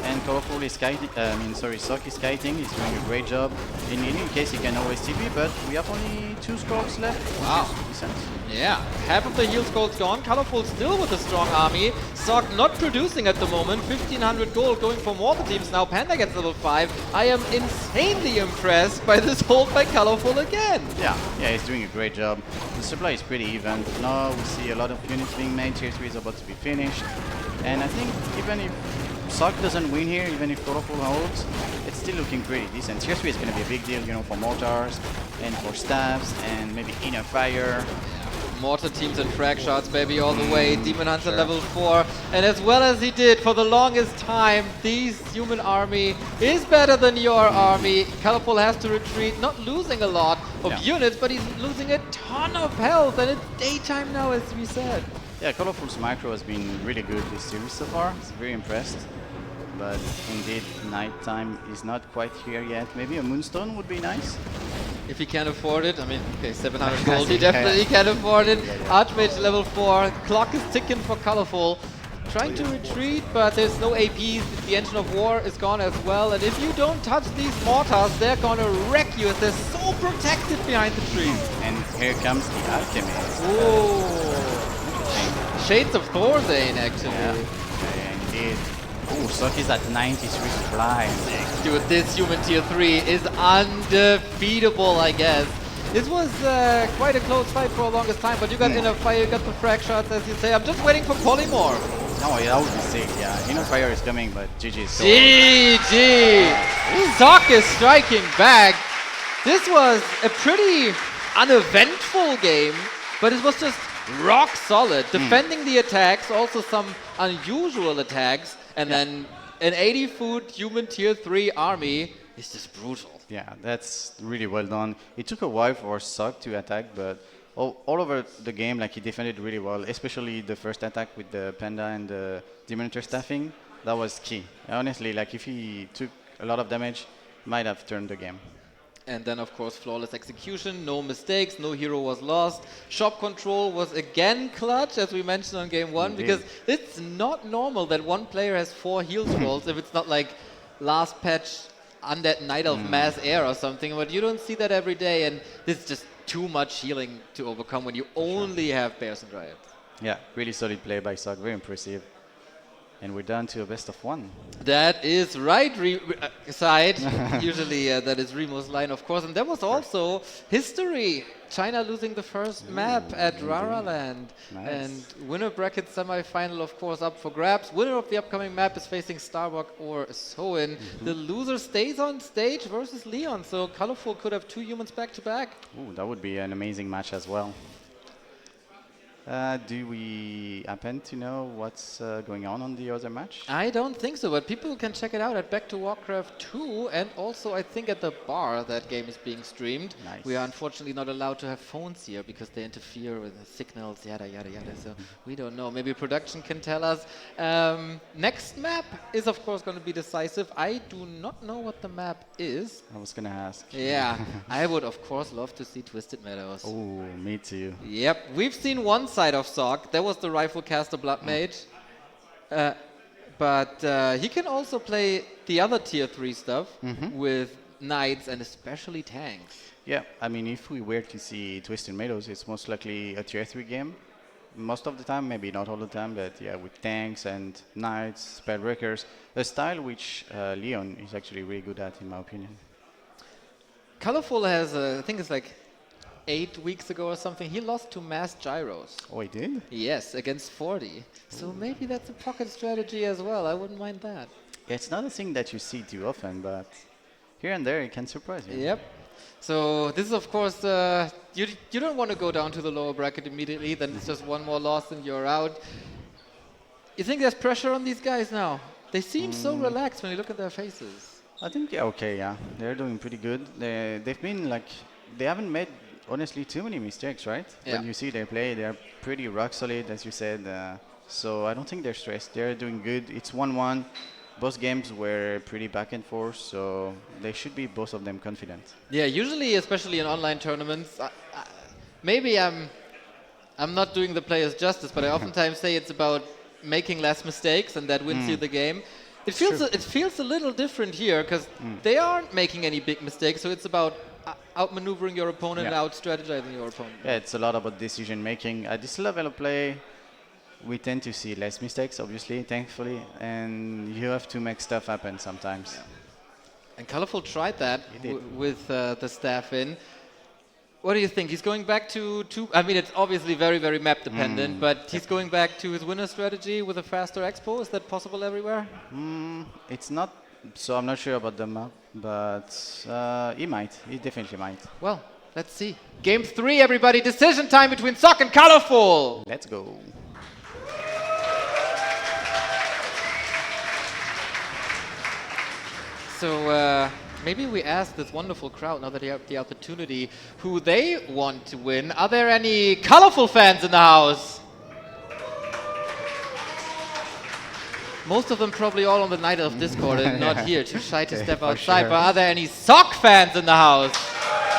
Speaker 2: And Colorful is kiting, Sok is kiting. He's doing a great job. In any case, he can always TP, but we have only 2 scrolls left.
Speaker 1: Wow.
Speaker 2: Decent.
Speaker 1: Yeah, half of the heal scrolls gone. Colorful still with a strong army. Sok not producing at the moment. 1,500 gold going for more teams now. Panda gets level 5. I am insanely impressed by this hold by Colorful again.
Speaker 2: Yeah, he's doing a great job. The supply is pretty even. Now we see a lot of units being made. Tier 3 is about to be finished. And I think even if Sok doesn't win here, even if Colorful holds, it's still looking pretty decent. Tier 3 is going to be a big deal, for mortars and for staffs and maybe inner fire.
Speaker 1: Mortar teams and frag shots, baby, all the way. Demon Hunter level 4. And as well as he did for the longest time, this human army is better than your army. Colorful has to retreat, not losing a lot of units, but he's losing a ton of health. And it's daytime now, as we said.
Speaker 2: Yeah, Colorful's macro has been really good this series so far. I'm very impressed. But indeed, nighttime is not quite here yet. Maybe a Moonstone would be nice.
Speaker 1: If he can afford it, I mean, okay, 700 gold, he definitely can afford it. Archmage level 4, clock is ticking for Colorful. Trying to retreat, but there's no APs. The Engine of War is gone as well. And if you don't touch these mortars, they're gonna wreck you as they're so protected behind the trees.
Speaker 2: And here comes the Alchemist.
Speaker 1: Ooh. Shades of Thorzane, actually.
Speaker 2: Yeah, indeed. Ooh, Sok is at 93 supply.
Speaker 1: Dude, this human tier 3 is undefeatable, I guess. This was quite a close fight for the longest time, but you got Inner Fire, you got the frag shots, as you say. I'm just waiting for Polymorph.
Speaker 2: No, that would be sick, yeah. Inner Fire is coming, but GG is so
Speaker 1: GG! Sok is striking back. This was a pretty uneventful game, but it was just rock solid. Defending the attacks, also some unusual attacks, and then an 80-foot human tier 3 army is just brutal.
Speaker 2: Yeah, that's really well done. It took a while for Sok to attack, but all over the game, like, he defended really well, especially the first attack with the Panda and the Demonter staffing. That was key. Honestly, like, if he took a lot of damage, might have turned the game.
Speaker 1: And then, of course, flawless execution, no mistakes, no hero was lost. Shop control was again clutch, as we mentioned on game 1, because it's not normal that one player has 4 heal scrolls if it's not like last patch Undead Night of Mass Air or something, but you don't see that every day, and this is just too much healing to overcome when you only have Bears and Dryads. Yeah,
Speaker 2: really solid play by Sok, very impressive. And we're down to a best of 1.
Speaker 1: That is right, side. Usually that is Remo's line, of course. And there was also history. China losing the first map at RaRaLand.
Speaker 2: Nice.
Speaker 1: And winner bracket semi-final, of course, up for grabs. Winner of the upcoming map is facing Starbuck or Soin. The loser stays on stage versus Leon. So Colorful could have 2 humans back-to-back.
Speaker 2: Ooh, that would be an amazing match as well. Do we happen to know what's going on the other match?
Speaker 1: I don't think so, but people can check it out at Back to Warcraft 2, and also I think at the bar that game is being streamed.
Speaker 2: Nice.
Speaker 1: We are unfortunately not allowed to have phones here because they interfere with the signals, yada yada yada, so we don't know. Maybe production can tell us. Next map is of course going to be decisive. I do not know what the map is.
Speaker 2: I was gonna ask.
Speaker 1: Yeah, I would of course love to see Twisted Meadows.
Speaker 2: Oh, me too.
Speaker 1: Yep, we've seen one side of Sok. There was the Rifle Caster Blood Mage. But he can also play the other tier 3 stuff with knights and especially tanks.
Speaker 2: Yeah, I mean, if we were to see Twisted Meadows, it's most likely a tier 3 game. Most of the time, maybe not all the time, but yeah, with tanks and knights, spellbreakers. A style which Leon is actually really good at, in my opinion.
Speaker 1: Colorful has, I think it's like 8 weeks ago or something, he lost to Mass Gyros.
Speaker 2: Oh, he did?
Speaker 1: Yes, against 40. So maybe that's a pocket strategy as well. I wouldn't mind that.
Speaker 2: Yeah, it's not a thing that you see too often, but here and there it can surprise you.
Speaker 1: Yep. So this is of course, you don't want to go down to the lower bracket immediately, then it's just one more loss and you're out. You think there's pressure on these guys now? They seem so relaxed when you look at their faces.
Speaker 2: I think, yeah, okay, yeah. They're doing pretty good. They've been like, they haven't made honestly too many mistakes, right?
Speaker 1: Yeah.
Speaker 2: When you see their play, they're pretty rock solid, as you said. So I don't think they're stressed. They're doing good. It's 1-1. Both games were pretty back and forth, so they should be, both of them, confident. Yeah,
Speaker 1: usually, especially in online tournaments, maybe I'm not doing the players justice, but I oftentimes say it's about making less mistakes, and that wins you the game. It feels a little different here because they aren't making any big mistakes, so it's about outmaneuvering your opponent and out-strategizing your opponent.
Speaker 2: Yeah, it's a lot about decision making. At this level of play, we tend to see less mistakes, obviously, thankfully, and you have to make stuff happen sometimes.
Speaker 1: Yeah. And Colorful tried that with the staff in. What do you think? He's going back to I mean, it's obviously very, very map dependent, but he's going back to his winner strategy with a faster expo. Is that possible everywhere?
Speaker 2: It's not, so I'm not sure about the map, but he might. He definitely might.
Speaker 1: Well, let's see. Game 3, everybody. Decision time between Sok and Colorful.
Speaker 2: Let's go.
Speaker 1: So maybe we ask this wonderful crowd, now that they have the opportunity, who they want to win. Are there any Colorful fans in the house? Most of them probably all on the night of Discord and not here, too shy to step outside. Sure. But are there any Sok fans in the house?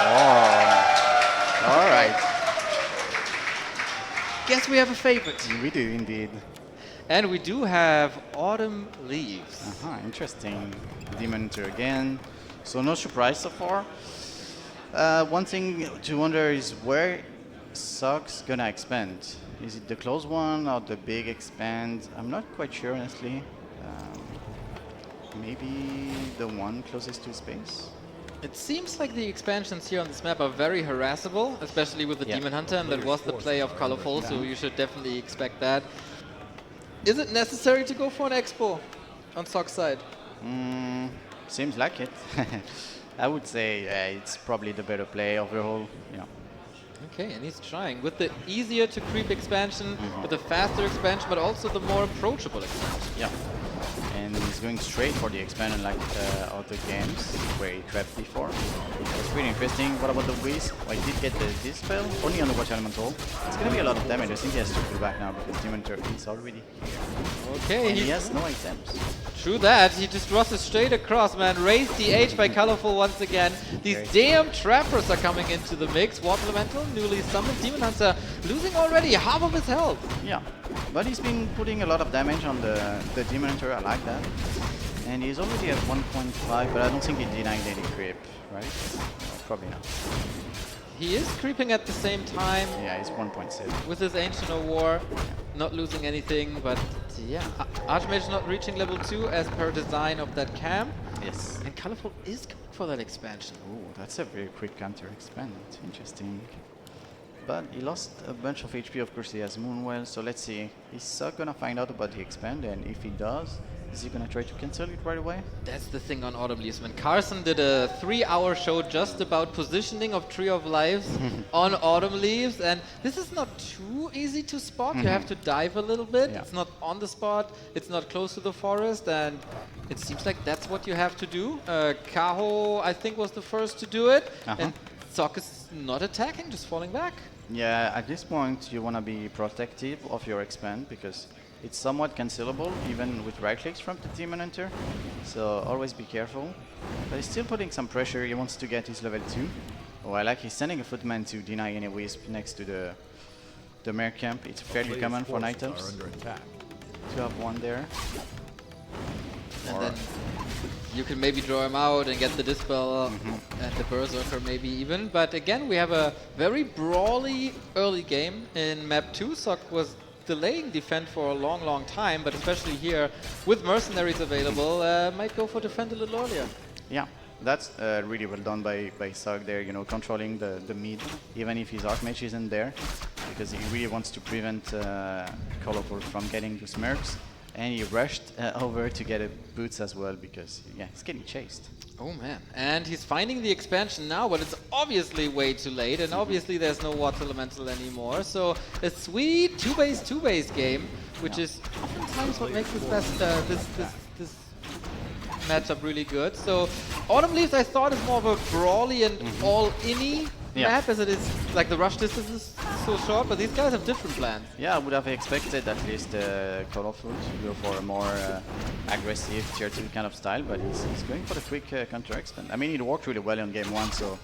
Speaker 2: Oh, all right.
Speaker 1: Guess we have a favorite.
Speaker 2: We do indeed.
Speaker 1: And we do have Autumn Leaves.
Speaker 2: Interesting. Demon Hunter again. So no surprise so far. One thing to wonder is where Sock's gonna expand. Is it the close one or the big expand? I'm not quite sure honestly. Maybe the one closest to space?
Speaker 1: It seems like the expansions here on this map are very harassable, especially with the Demon Hunter, and that was the play of Colorful, so you should definitely expect that. Is it necessary to go for an Expo on Sock's side?
Speaker 2: Seems like it. I would say it's probably the better play overall. Yeah.
Speaker 1: Okay, and he's trying with the easier to creep expansion, with the faster expansion, but also the more approachable expansion.
Speaker 2: Yeah. And he's going straight for the expand like other games where he trapped before. It's pretty interesting. What about the Wisp? Well, he did get the Dispel, only on the Watch Elemental. It's going to be a lot of damage. I think he has to pull back now because Demon Hunter is already here.
Speaker 1: Okay,
Speaker 2: and he has no items.
Speaker 1: True that. He just rushes straight across, man. Raised the H by Colorful once again. These damn trappers are coming into the mix. Water Elemental, newly summoned. Demon Hunter losing already half of his health.
Speaker 2: Yeah, but he's been putting a lot of damage on the Demon Hunter. I like that. And he's already at 1.5, but I don't think he denied any creep, right? Probably not.
Speaker 1: He is creeping at the same time.
Speaker 2: Yeah, he's 1.7.
Speaker 1: With his Ancient of War, not losing anything, but yeah. Archmage not reaching level 2 as per design of that camp.
Speaker 2: Yes.
Speaker 1: And Colorful is going for that expansion.
Speaker 2: Oh, that's a very quick counter expand. Interesting. But he lost a bunch of HP, of course he has Moonwell, so let's see. Is Suck gonna find out about the expand, and if he does, is he gonna try to cancel it right away?
Speaker 1: That's the thing on Autumn Leaves, man. Carson did a 3-hour show just about positioning of Tree of Lives on Autumn Leaves, and this is not too easy to spot. You have to dive a little bit.
Speaker 2: Yeah.
Speaker 1: It's not on the spot, it's not close to the forest, and it seems like that's what you have to do. Kaho, I think, was the first to do it, and Sock is not attacking, just falling back.
Speaker 2: Yeah, at this point you wanna be protective of your expand because it's somewhat cancelable even with right clicks from the Demon Hunter, so always be careful. But he's still putting some pressure. He wants to get his level 2. Oh, I like he's sending a footman to deny any Wisp next to the Mare camp. It's fairly common for night elves to have one there.
Speaker 1: And then you can maybe draw him out and get the Dispel and the Berserker maybe even. But again, we have a very brawly early game in map 2. Sock was delaying defend for a long time, but especially here with mercenaries available, might go for defend a little earlier.
Speaker 2: Yeah, that's really well done by Sug there, you know, controlling the mid, even if his Archmage isn't there, because he really wants to prevent Colorful from getting those mercs. And he rushed over to get a boots as well because, yeah, he's getting chased.
Speaker 1: Oh man, and he's finding the expansion now, but it's obviously way too late, and obviously there's no Water Elemental anymore. So a sweet 2-base game, which is oftentimes what makes this best this matchup really good. So Autumn Leaves, I thought, is more of a brawly and all-inny map, as it is like the rush distance is so short, but these guys have different plans.
Speaker 2: Yeah, I would have expected at least Colorful to go for a more aggressive tier 2 kind of style, but he's going for the quick counter expand. I mean, it worked really well on game 1, so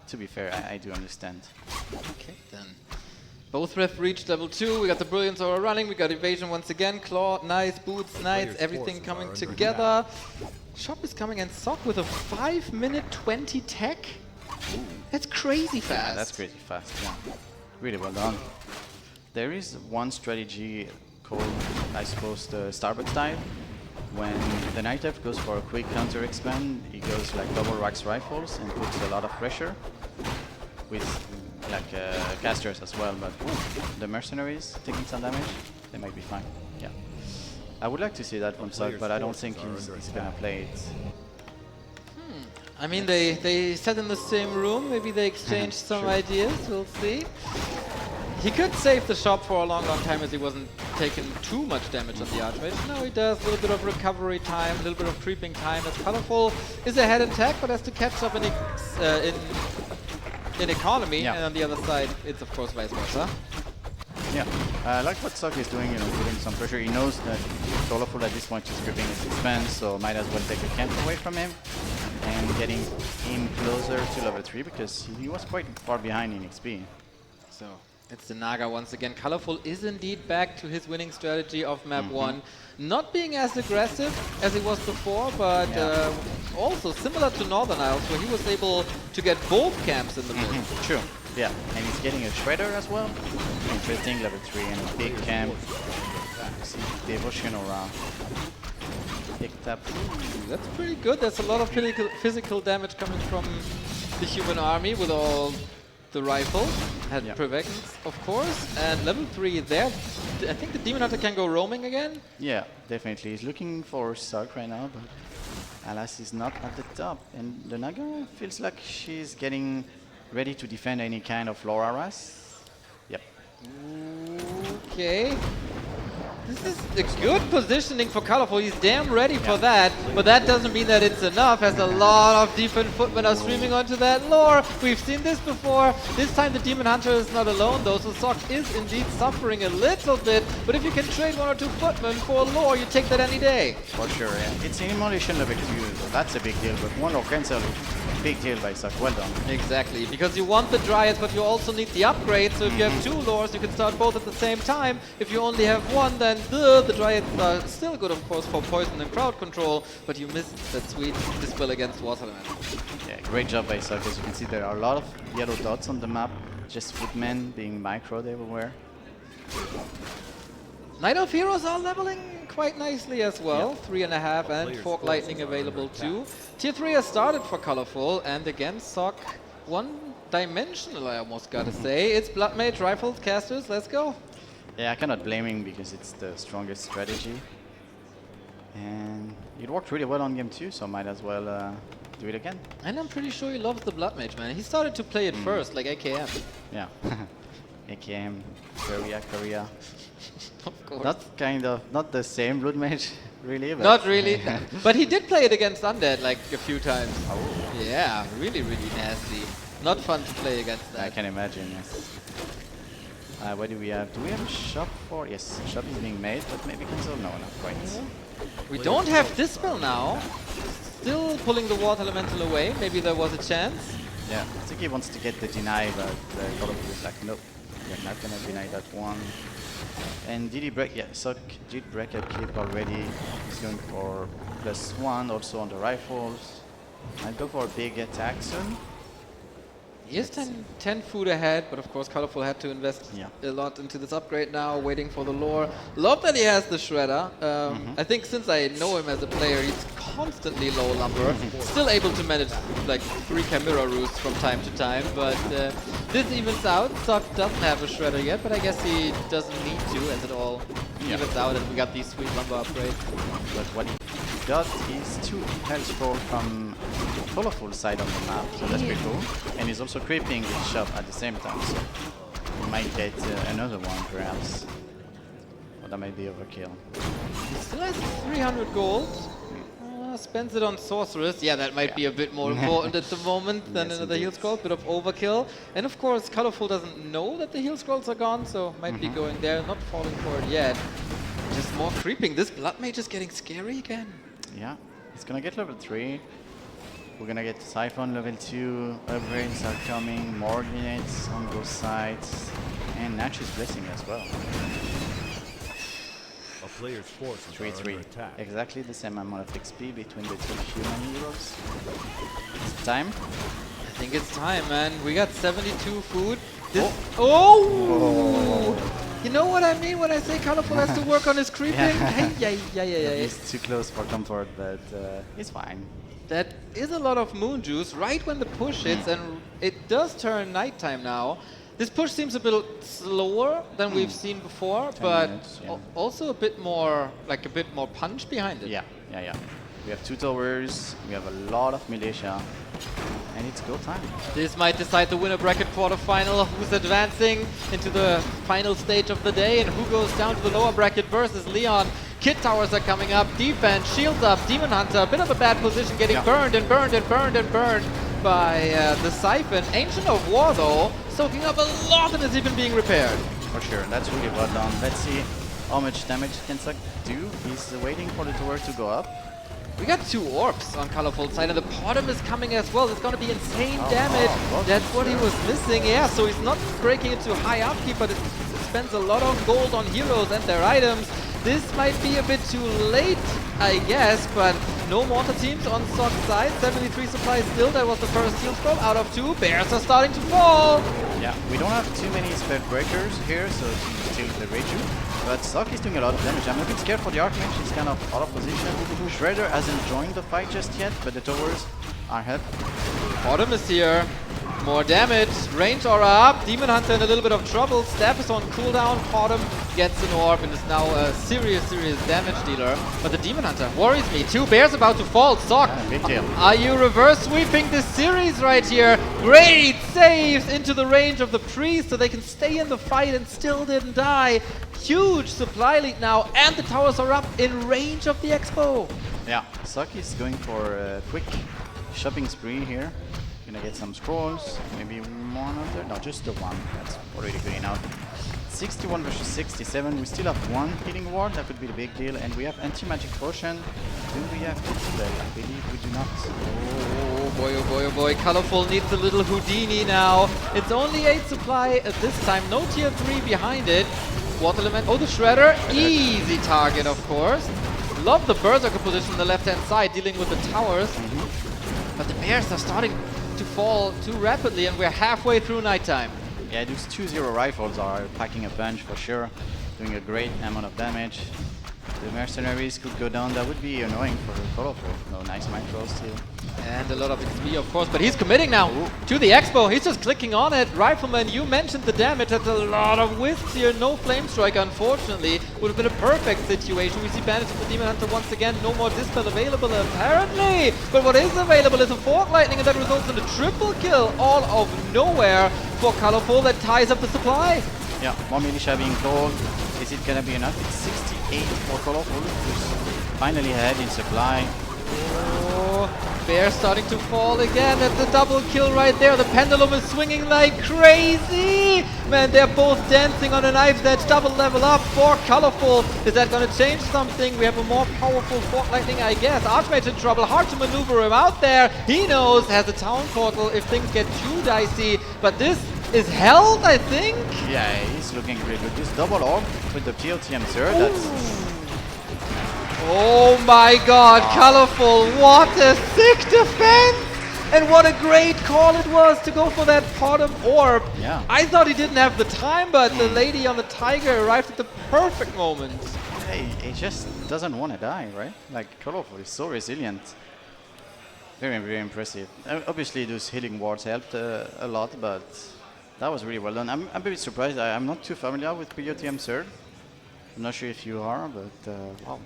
Speaker 2: to be fair, I do understand.
Speaker 1: Okay, then. Both ref reached level 2, we got the Brilliance Aura running, we got Evasion once again, Claw, nice, Boots, nice, everything coming together. Shop is coming, and Sock with a 5-minute 20 tech. That's crazy fast.
Speaker 2: Yeah, that's crazy fast, yeah. Really well done. There is one strategy called, I suppose, the Starbuck style. When the Night Elf goes for a quick counter expand, he goes like double wax rifles and puts a lot of pressure with like casters as well, but the mercenaries taking some damage, they might be fine. Yeah. I would like to see that from Sug, but I don't think he's gonna play it.
Speaker 1: I mean, they sat in the same room, maybe they exchanged some ideas, we'll see. He could save the shop for a long time as he wasn't taking too much damage on the Archmage. Now he does a little bit of recovery time, a little bit of creeping time, as Colorful is ahead in tech, but has to catch up in economy, and on the other side, it's of course vice versa.
Speaker 2: Yeah, I like what Suck is doing, you know, putting some pressure. He knows that Colorful at this point is gripping his expand, so might as well take a camp away from him. and getting him closer to level 3 because he was quite far behind in XP.
Speaker 1: So it's the Naga once again. Colorful is indeed back to his winning strategy of map 1. Not being as aggressive as he was before, but also similar to Northern Isles, where he was able to get both camps in the middle.
Speaker 2: True. Yeah, and he's getting a Shredder as well. Interesting, level 3 and a big camp. See, Devotion around. Picked up.
Speaker 1: That's pretty good. There's a lot of physical damage coming from the human army with all the rifles. Had Preventions, of course. And level 3 there. I think the Demon Hunter can go roaming again.
Speaker 2: Yeah, definitely. He's looking for Suck right now, but alas, he's not at the top. And the Naga feels like she's getting ready to defend any kind of Laura Ras. Yep.
Speaker 1: Okay. This is a good positioning for Colorful. He's damn ready for that, but that doesn't mean that it's enough, as a lot of defense footmen are streaming onto that lore. We've seen this before. This time the Demon Hunter is not alone though, so Sok is indeed suffering a little bit, but if you can trade 1 or 2 footmen for lore, you take that any day.
Speaker 2: For sure, yeah. It's an Immolation level 2, so that's a big deal, but 1 lore cancel, big deal by Sok. Well done.
Speaker 1: Exactly, because you want the Dryads, but you also need the upgrade, so if you have 2 lores, you can start both at the same time. If you only have 1, then the Dryads are still good, of course, for poison and crowd control, but you missed that sweet dispel against Waterland.
Speaker 2: Yeah, great job by Sok. As you can see, there are a lot of yellow dots on the map, just footmen being microed everywhere.
Speaker 1: Night of Heroes are leveling quite nicely as well. 3.5 and Fork Lightning available too. Tier 3 has started for Colorful, and again Sok one-dimensional, I almost gotta say. It's Blood Mage, Rifles, Casters, let's go.
Speaker 2: Yeah, I cannot blame him because it's the strongest strategy. And it worked really well on game 2, so might as well do it again.
Speaker 1: And I'm pretty sure he loves the Blood Mage, man. He started to play it first, like AKM.
Speaker 2: Yeah. AKM, Korea.
Speaker 1: Of course.
Speaker 2: Not the same Blood Mage, really. But
Speaker 1: Not really. But he did play it against Undead like a few times. Oh. Yeah, really, really nasty. Not fun to play against that.
Speaker 2: I can imagine, yes. What do we have? Do we have a shop for? Yes, shop is being made, but maybe cancel? No, not quite.
Speaker 1: We don't have Dispel now. Still pulling the Water Elemental away. Maybe there was a chance.
Speaker 2: Yeah, I think he wants to get the deny, but Colorful is like, nope, you're not gonna deny that one. And did he break? Yeah, Sok did break a clip already. He's going for +1 also on the rifles. I'll go for a big attack soon.
Speaker 1: He is 10 food ahead, but of course Colorful had to invest a lot into this upgrade now, waiting for the lore. Love that he has the Shredder. I think since I know him as a player, he's constantly low lumber. Still able to manage like 3 Chimera roosts from time to time, but this evens out. Sok doesn't have a Shredder yet, but I guess he doesn't need to, as it all evens out, and we got these sweet lumber upgrades.
Speaker 2: But what he got is 2 health scroll from the Colorful side of the map, so that's pretty cool. And he's also creeping with shop at the same time, so he might get another one perhaps. But that might be overkill.
Speaker 1: He still has 300 gold. Spends it on Sorceress. Yeah, that might be a bit more important at the moment than another heal scroll. Bit of overkill. And of course, Colorful doesn't know that the heal scrolls are gone, so might be going there, not falling for it yet. Just more creeping. This Blood Mage is getting scary again.
Speaker 2: Yeah, he's gonna get level 3. We're gonna get Siphon level 2. Upgrades are coming. More units on both sides. And Nature's Blessing as well.
Speaker 3: A player's forces are
Speaker 2: 3-3.
Speaker 3: under attack.
Speaker 2: Exactly the same amount of XP between the 2 human heroes. It's time.
Speaker 1: I think it's time, man. We got 72 food. This You know what I mean when I say Colorful has to work on his creeping?
Speaker 2: He's too close for comfort, but it's fine.
Speaker 1: That is a lot of moon juice right when the push hits, and it does turn nighttime now. This push seems a bit slower than we've seen before, but
Speaker 2: minutes,
Speaker 1: also a bit more punch behind it.
Speaker 2: Yeah. We have 2 towers, we have a lot of militia, and it's go time.
Speaker 1: This might decide the winner bracket quarterfinal, who's advancing into the final stage of the day, and who goes down to the lower bracket versus Leon. Kit towers are coming up, defense, shields up, Demon Hunter, a bit of a bad position, getting burned by the Siphon. Ancient of War though, soaking up a lot and is even being repaired.
Speaker 2: For sure, that's really well done. Let's see how much damage can Sok do. He's waiting for the tower to go up.
Speaker 1: We got 2 orbs on Colorful side, and the bottom is coming as well. It's going to be insane
Speaker 2: Oh,
Speaker 1: damage.
Speaker 2: oh,
Speaker 1: That's what he was missing. Yeah, so he's not breaking into high upkeep, but it spends a lot of gold on heroes and their items. This might be a bit too late, I guess, but no mortar teams on Sock's side. 73 supplies still. That was the first heal scroll out of 2. Bears are starting to fall.
Speaker 2: Yeah, we don't have too many spell breakers here, so to steal the Reiju. But Sock is doing a lot of damage. I'm a bit scared for the Archmage. He's kind of out of position. Shredder hasn't joined the fight just yet, but the towers are help.
Speaker 1: Bottom is here. More damage. Range aura up. Demon Hunter in a little bit of trouble. Staff is on cooldown. Bottom gets an orb and is now a serious damage dealer. But the Demon Hunter worries me. 2 bears about to fall. Sock,
Speaker 2: Yeah, big deal.
Speaker 1: are you reverse sweeping this series right here? Great saves into the range of the priest so they can stay in the fight and still didn't die. Huge supply lead now, and the towers are up in range of the Expo.
Speaker 2: Yeah, Sock is going for a quick shopping spree here. Gonna get some scrolls, maybe one other. No, just the one. That's already good enough. 61 versus 67. We still have 1 healing ward. That could be the big deal. And we have anti-magic potion. Do we have dispel? I believe we do not.
Speaker 1: Oh boy, oh boy, oh boy. Colorful needs a little Houdini now. It's only 8 supply at this time. No tier 3 behind it. Water element. Oh, the Shredder. Easy target, of course. Love the Berserker position on the left-hand side, dealing with the towers. But the bears are starting to fall too rapidly, and we're halfway through nighttime.
Speaker 2: Yeah, those 2-0 rifles are packing a punch for sure. Doing a great amount of damage. The mercenaries could go down. That would be annoying for Colorful. No, nice micro still.
Speaker 1: And a lot of XP, of course, but he's committing now to the Expo. He's just clicking on it. Rifleman, you mentioned the damage. That's a lot of wisps here. No Flame Strike, unfortunately. Would have been a perfect situation. We see Bandage of the Demon Hunter once again. No more Dispel available, apparently. But what is available is a Fork Lightning, and that results in a triple kill all of nowhere for Colorful. That ties up the supply.
Speaker 2: Yeah, more militia being called. Is it gonna be enough? It's 68 for Colorful, who's finally ahead in supply.
Speaker 1: Oh, Bear starting to fall again. That's a double kill right there. The pendulum is swinging like crazy. Man, they're both dancing on a knife's edge. Double level up for Colorful. Is that going to change something? We have a more powerful Fork Lightning, I guess. Archmage in trouble. Hard to maneuver him out there. He knows, has a town portal if things get too dicey. But this is held, I think.
Speaker 2: Yeah, he's looking really good. This double orb with the PLTM sir, that's...
Speaker 1: Oh my god, Colorful, what a sick defense! And what a great call it was to go for that bottom orb.
Speaker 2: Yeah.
Speaker 1: I thought he didn't have the time, but the lady on the tiger arrived at the perfect moment.
Speaker 2: He just doesn't want to die, right? Like, Colorful is so resilient. Very, very impressive. Obviously, those healing wards helped a lot, but that was really well done. I'm a bit surprised. I'm not too familiar with POTM Surge. I'm not sure if you are, but wow.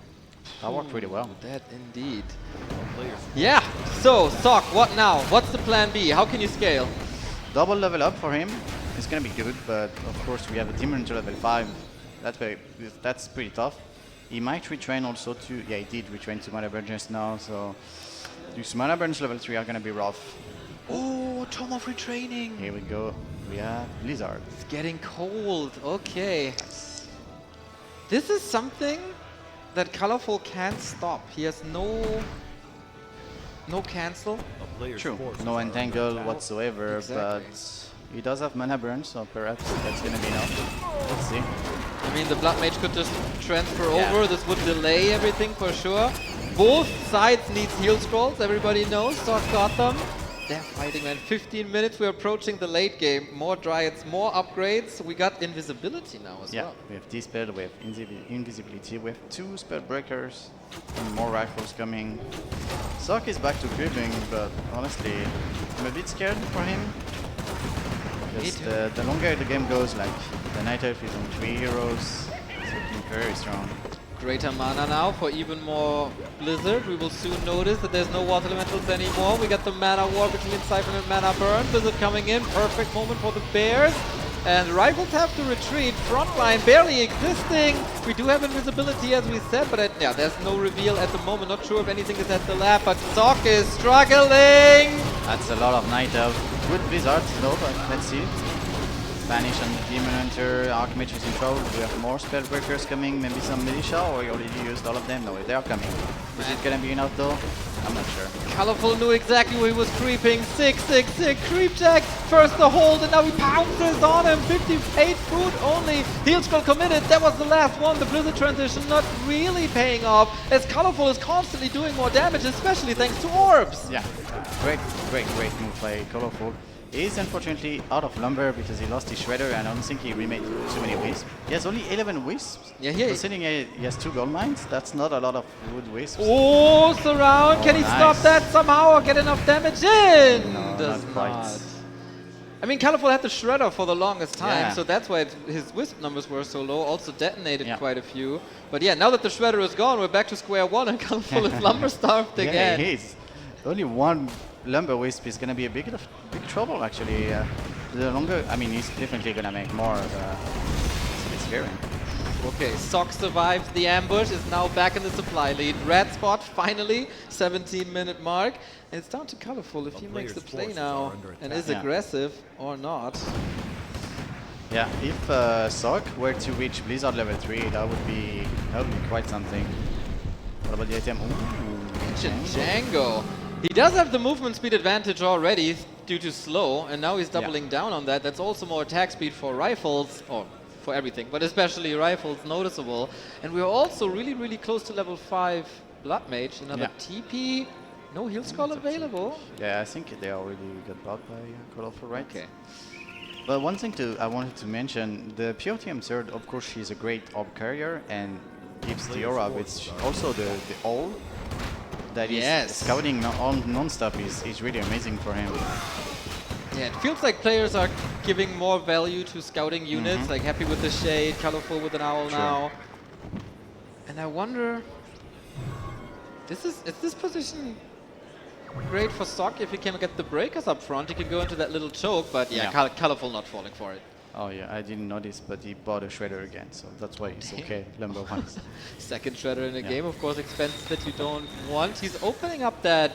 Speaker 2: That worked pretty well.
Speaker 1: That indeed. Yeah, so Sock, what now? What's the plan B? How can you scale?
Speaker 2: Double level up for him. It's gonna be good, but of course we have a Demon to level 5. That's pretty tough. He might retrain also to... Yeah, he did retrain to Mana Burn just now, so... These Mana Burns level 3 are gonna be rough.
Speaker 1: Oh, Tome of Retraining.
Speaker 2: Here we go. We have Blizzard.
Speaker 1: It's getting cold. Okay. This is something that Colorful can't stop. He has no cancel.
Speaker 2: True, no entangle whatsoever,
Speaker 1: Exactly.
Speaker 2: but he does have mana burn, so perhaps that's gonna be enough. Let's see.
Speaker 1: I mean, the Blood Mage could just transfer over. This would delay everything for sure. Both sides need heal scrolls. Everybody knows. Sock got them. They're fighting, man. 15 minutes. We're approaching the late game. More Dryads, more upgrades. We got invisibility now as well.
Speaker 2: We have Dispel, we have Invisibility, we have 2 spell breakers, and more rifles coming. Sock is back to creeping, but honestly, I'm a bit scared for him. Because the longer the game goes, like, the Night Elf is on 3 heroes, it's looking very strong.
Speaker 1: Greater mana now for even more Blizzard. We will soon notice that there's no Water Elementals anymore. We got the Mana War between Siphon and Mana Burn. Blizzard coming in. Perfect moment for the Bears. And Rivals have to retreat. Frontline barely existing. We do have invisibility as we said, but yeah, there's no reveal at the moment. Not sure if anything is at the lab, but Sock is struggling.
Speaker 2: That's a lot of Night Elf. Good Blizzard, no, but let's see. Spanish and Demon Hunter, Archmage is in trouble. We have more Spellbreakers coming, maybe some Militia, or you already used all of them? No, they are coming. Is it gonna be enough though? I'm not sure.
Speaker 1: Colorful knew exactly where he was creeping. 6-6-6, creep check, first the hold, and now he pounces on him. 58 food only. Heal scroll committed, that was the last one. The Blizzard transition not really paying off, as Colorful is constantly doing more damage, especially thanks to orbs.
Speaker 2: Yeah, great move by Colorful. He's unfortunately out of lumber because he lost his shredder, and I don't think he remade too many wisps. He has only 11 wisps.
Speaker 1: Yeah,
Speaker 2: Considering he has 2 gold mines, that's not a lot of wood wisps.
Speaker 1: Oh, surround! Can he stop that somehow or get enough damage in?
Speaker 2: No,
Speaker 1: Does
Speaker 2: not quite.
Speaker 1: not. I mean, Colorful had the shredder for the longest time,
Speaker 2: Yeah.
Speaker 1: so that's why his wisp numbers were so low. Also detonated
Speaker 2: Yeah.
Speaker 1: quite a few. But yeah, now that the shredder is gone, we're back to square one, and Colorful is lumber starved
Speaker 2: Yeah,
Speaker 1: again.
Speaker 2: he is. Only one lumber wisp is gonna be a big trouble actually. The longer, I mean, he's definitely gonna make more. It's a bit scary.
Speaker 1: Okay, Sock survives the ambush, is now back in the supply lead. Red spot, finally, 17-minute mark. And it's down to Colorful if he makes the play
Speaker 3: forces
Speaker 1: now
Speaker 3: are under
Speaker 1: and
Speaker 3: attack.
Speaker 1: is aggressive or not.
Speaker 2: Yeah, if Sock were to reach Blizzard level 3, that would be quite something. What about the item? Ooh,
Speaker 1: Django. He does have the movement speed advantage already due to slow, and now he's doubling down on that. That's also more attack speed for rifles, or for everything, but especially rifles, noticeable. And we're also really close to level 5 Blood Mage. Another TP, no heal scroll available.
Speaker 2: Yeah, I think they already got bought by Colorful, right?
Speaker 1: Okay.
Speaker 2: But one thing I wanted to mention, the POTM third, of course, she's a great orb carrier and gives the aura, but also the ult that is scouting non-stop is really amazing for him.
Speaker 1: Yeah, it feels like players are giving more value to scouting units, like Happy with the Shade, Colorful with an Owl now. And I wonder, is this position great for Sock if he can get the breakers up front? He can go into that little choke, but yeah, Colorful not falling for it.
Speaker 2: Oh yeah, I didn't notice, but he bought a shredder again, so that's why he's okay, number 1.
Speaker 1: Second shredder in the game, of course, expenses that you don't want. He's opening up that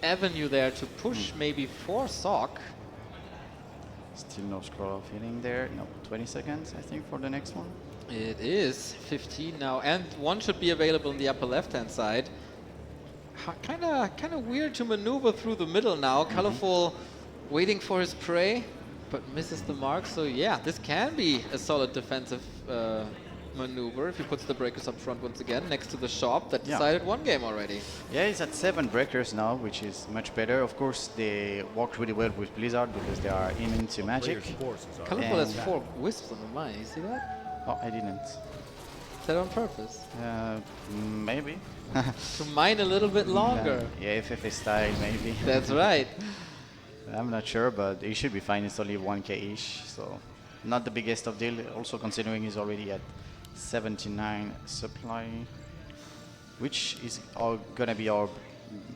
Speaker 1: avenue there to push maybe for Sock.
Speaker 2: Still no scroll of healing there. No, 20 seconds, I think, for the next one.
Speaker 1: It is 15 now, and one should be available in the upper left-hand side. Kind of weird to maneuver through the middle now. Colorful waiting for his prey, but misses the mark. So yeah, this can be a solid defensive maneuver if he puts the breakers up front once again next to the shop that decided one game already.
Speaker 2: Yeah, he's at 7 breakers now, which is much better. Of course, they worked really well with Blizzard because they are immune to magic.
Speaker 1: Colorful has 4 wisps on the mine. You see that?
Speaker 2: Oh, I didn't.
Speaker 1: Is that on purpose?
Speaker 2: Maybe.
Speaker 1: To mine a little bit longer.
Speaker 2: Yeah, FFA style, maybe.
Speaker 1: That's right.
Speaker 2: I'm not sure, but he should be fine. It's only 1k-ish, so not the biggest of deal. Also considering he's already at 79 supply, which is gonna be our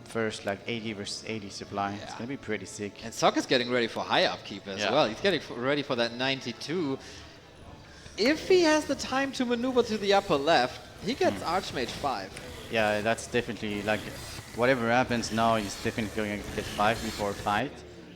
Speaker 2: first like 80 versus 80 supply. It's gonna be pretty sick.
Speaker 1: And Sock is getting ready for high upkeep as well. He's getting ready for that 92. If he has the time to maneuver to the upper left, he gets Archmage 5.
Speaker 2: Yeah, that's definitely like whatever happens now, he's definitely going to get 5 before fight.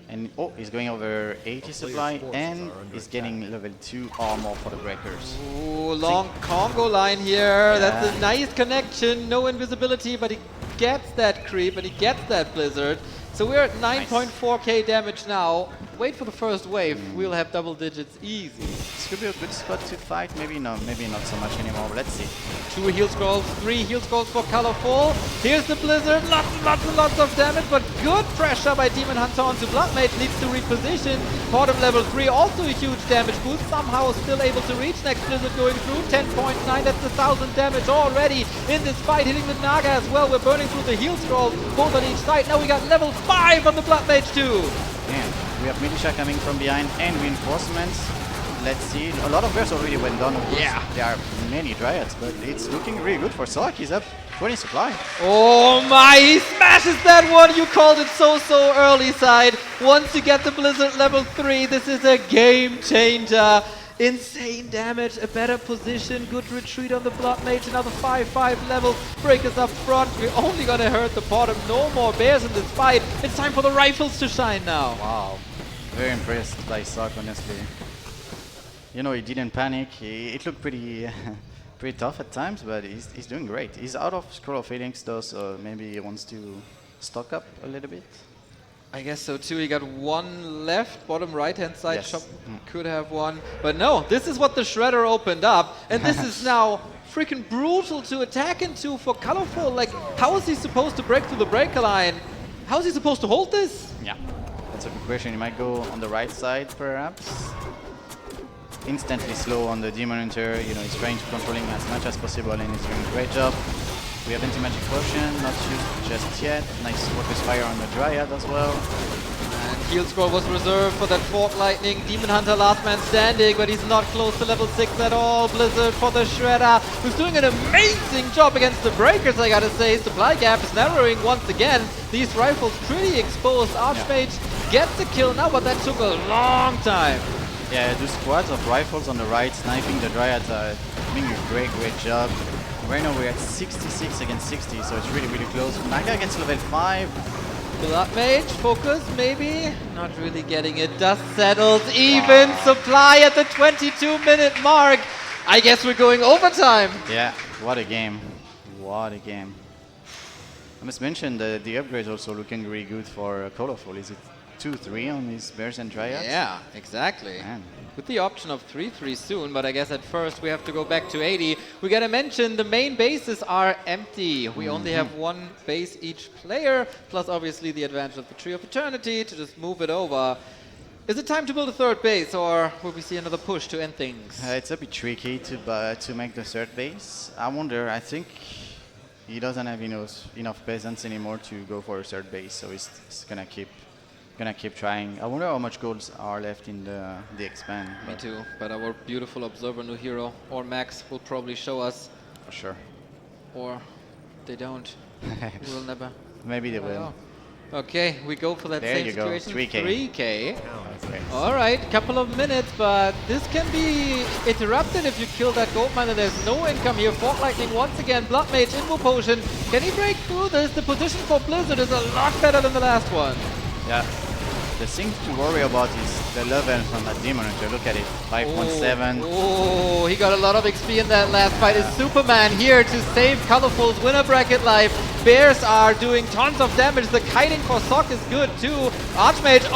Speaker 2: And he's going over 80 supply and he's getting level 2 armor for the breakers.
Speaker 1: Ooh, long Congo line here. That's a nice connection. No invisibility, but he gets that creep and he gets that blizzard. So we're at 9.4k damage now. Wait for the first wave. We'll have double digits easy.
Speaker 2: This could be a good spot to fight. Maybe not so much anymore, but let's see.
Speaker 1: 2 heal scrolls, 3 heal scrolls for Colorful. Here's the blizzard, lots of damage, but good pressure by Demon Hunter onto Blood Mage, needs to reposition. Bottom level 3, also a huge damage boost, somehow still able to reach. Next blizzard going through, 10.9, that's 1,000 damage already in this fight, hitting the Naga as well. We're burning through the heal scrolls, both on each side. Now we got level 5 on the Blood Mage too.
Speaker 2: And we have Militia coming from behind and reinforcements. Let's see. A lot of bursts already went down.
Speaker 1: Yeah.
Speaker 2: There are many Dryads, but it's looking really good for Sock. He's up 20 supply.
Speaker 1: Oh my, he smashes that one. You called it so early, side. Once you get the Blizzard level 3, this is a game changer. Insane damage, a better position, good retreat on the Blood Mage, another 5-5 level, breakers up front. We're only gonna hurt the bottom, no more bears in this fight. It's time for the rifles to shine now.
Speaker 2: Wow. Very impressed by Sock, honestly. You know, he didn't panic. It looked pretty pretty tough at times, but he's doing great. He's out of Scroll of Phalanx though, so maybe he wants to stock up a little bit.
Speaker 1: I guess so too. He got one left, bottom right-hand side.
Speaker 2: Yes.
Speaker 1: Shop could have one, but no. This is what the Shredder opened up, and this is now freaking brutal to attack into for Colorful. Like, how is he supposed to break through the breaker line? How is he supposed to hold this?
Speaker 2: Yeah, that's a good question. He might go on the right side, perhaps. Instantly slow on the Demon Hunter. You know, he's trying to control him as much as possible, and he's doing a great job. We have Anti-Magic Potion, not used just yet. Nice Focus Fire on the Dryad as well.
Speaker 1: And Heal Scroll was reserved for that Fork Lightning. Demon Hunter last man standing, but he's not close to level 6 at all. Blizzard for the Shredder, who's doing an amazing job against the Breakers, I gotta say. Supply gap is narrowing once again. These rifles pretty exposed. Archmage gets a kill now, but that took a long time.
Speaker 2: Yeah, those squads of rifles on the right, sniping the Dryads are doing a great job. Right now we're at 66 against 60, so it's really close. Naga against level 5.
Speaker 1: Blood Mage, focus maybe? Not really getting it. Dust settles, even supply at the 22-minute mark. I guess we're going overtime.
Speaker 2: Yeah, what a game. What a game. I must mention the upgrades also looking really good for Colorful. Is it 2-3 on these Bears and Dryads?
Speaker 1: Yeah, exactly.
Speaker 2: Man.
Speaker 1: With the option of 3-3 soon, but I guess at first we have to go back to 80. We gotta mention the main bases are empty. We only have one base each player, plus obviously the advantage of the Tree of Eternity to just move it over. Is it time to build a third base, or will we see another push to end things?
Speaker 2: It's a bit tricky to make the third base. I wonder, I think he doesn't have enough peasants anymore to go for a third base, so he's gonna keep trying. I wonder how much golds are left in the expand.
Speaker 1: Me too, but our beautiful observer new hero or Max will probably show us,
Speaker 2: For sure.
Speaker 1: or they don't. We'll never.
Speaker 2: Maybe they
Speaker 1: find
Speaker 2: will.
Speaker 1: out. Okay, we go for that
Speaker 2: There
Speaker 1: same
Speaker 2: you go,
Speaker 1: situation.
Speaker 2: 3K.
Speaker 1: 3K.
Speaker 2: Okay.
Speaker 1: All right, couple of minutes, but this can be interrupted if you kill that gold miner. There's no income here. Fork Lightning once again. Blood Mage, Invo Potion. Can he break through this? The position for Blizzard is a lot better than the last one.
Speaker 2: Yeah. The thing to worry about is the levels on that Demon Hunter. Look at it, 5.7.
Speaker 1: Oh, he got a lot of XP in that last fight. Is Superman here to save Colorful's winner bracket life? Bears are doing tons of damage. The kiting for Sock is good too. Archmage,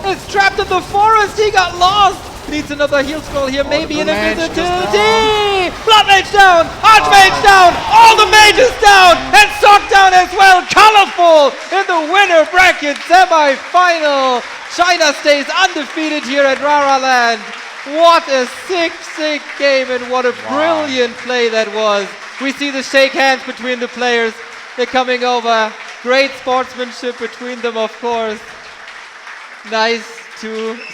Speaker 1: it's trapped in the forest. He got lost. Needs another heal scroll here, maybe
Speaker 2: the mage
Speaker 1: invisibility. Blood Mage down, Archmage down, all the mages down, and Sock down as well. Colorful in the winner bracket semi-final. China stays undefeated here at RaRaLand. What a sick game, and what a brilliant play that was. We see the shake hands between the players. They're coming over. Great sportsmanship between them, of course. Nice to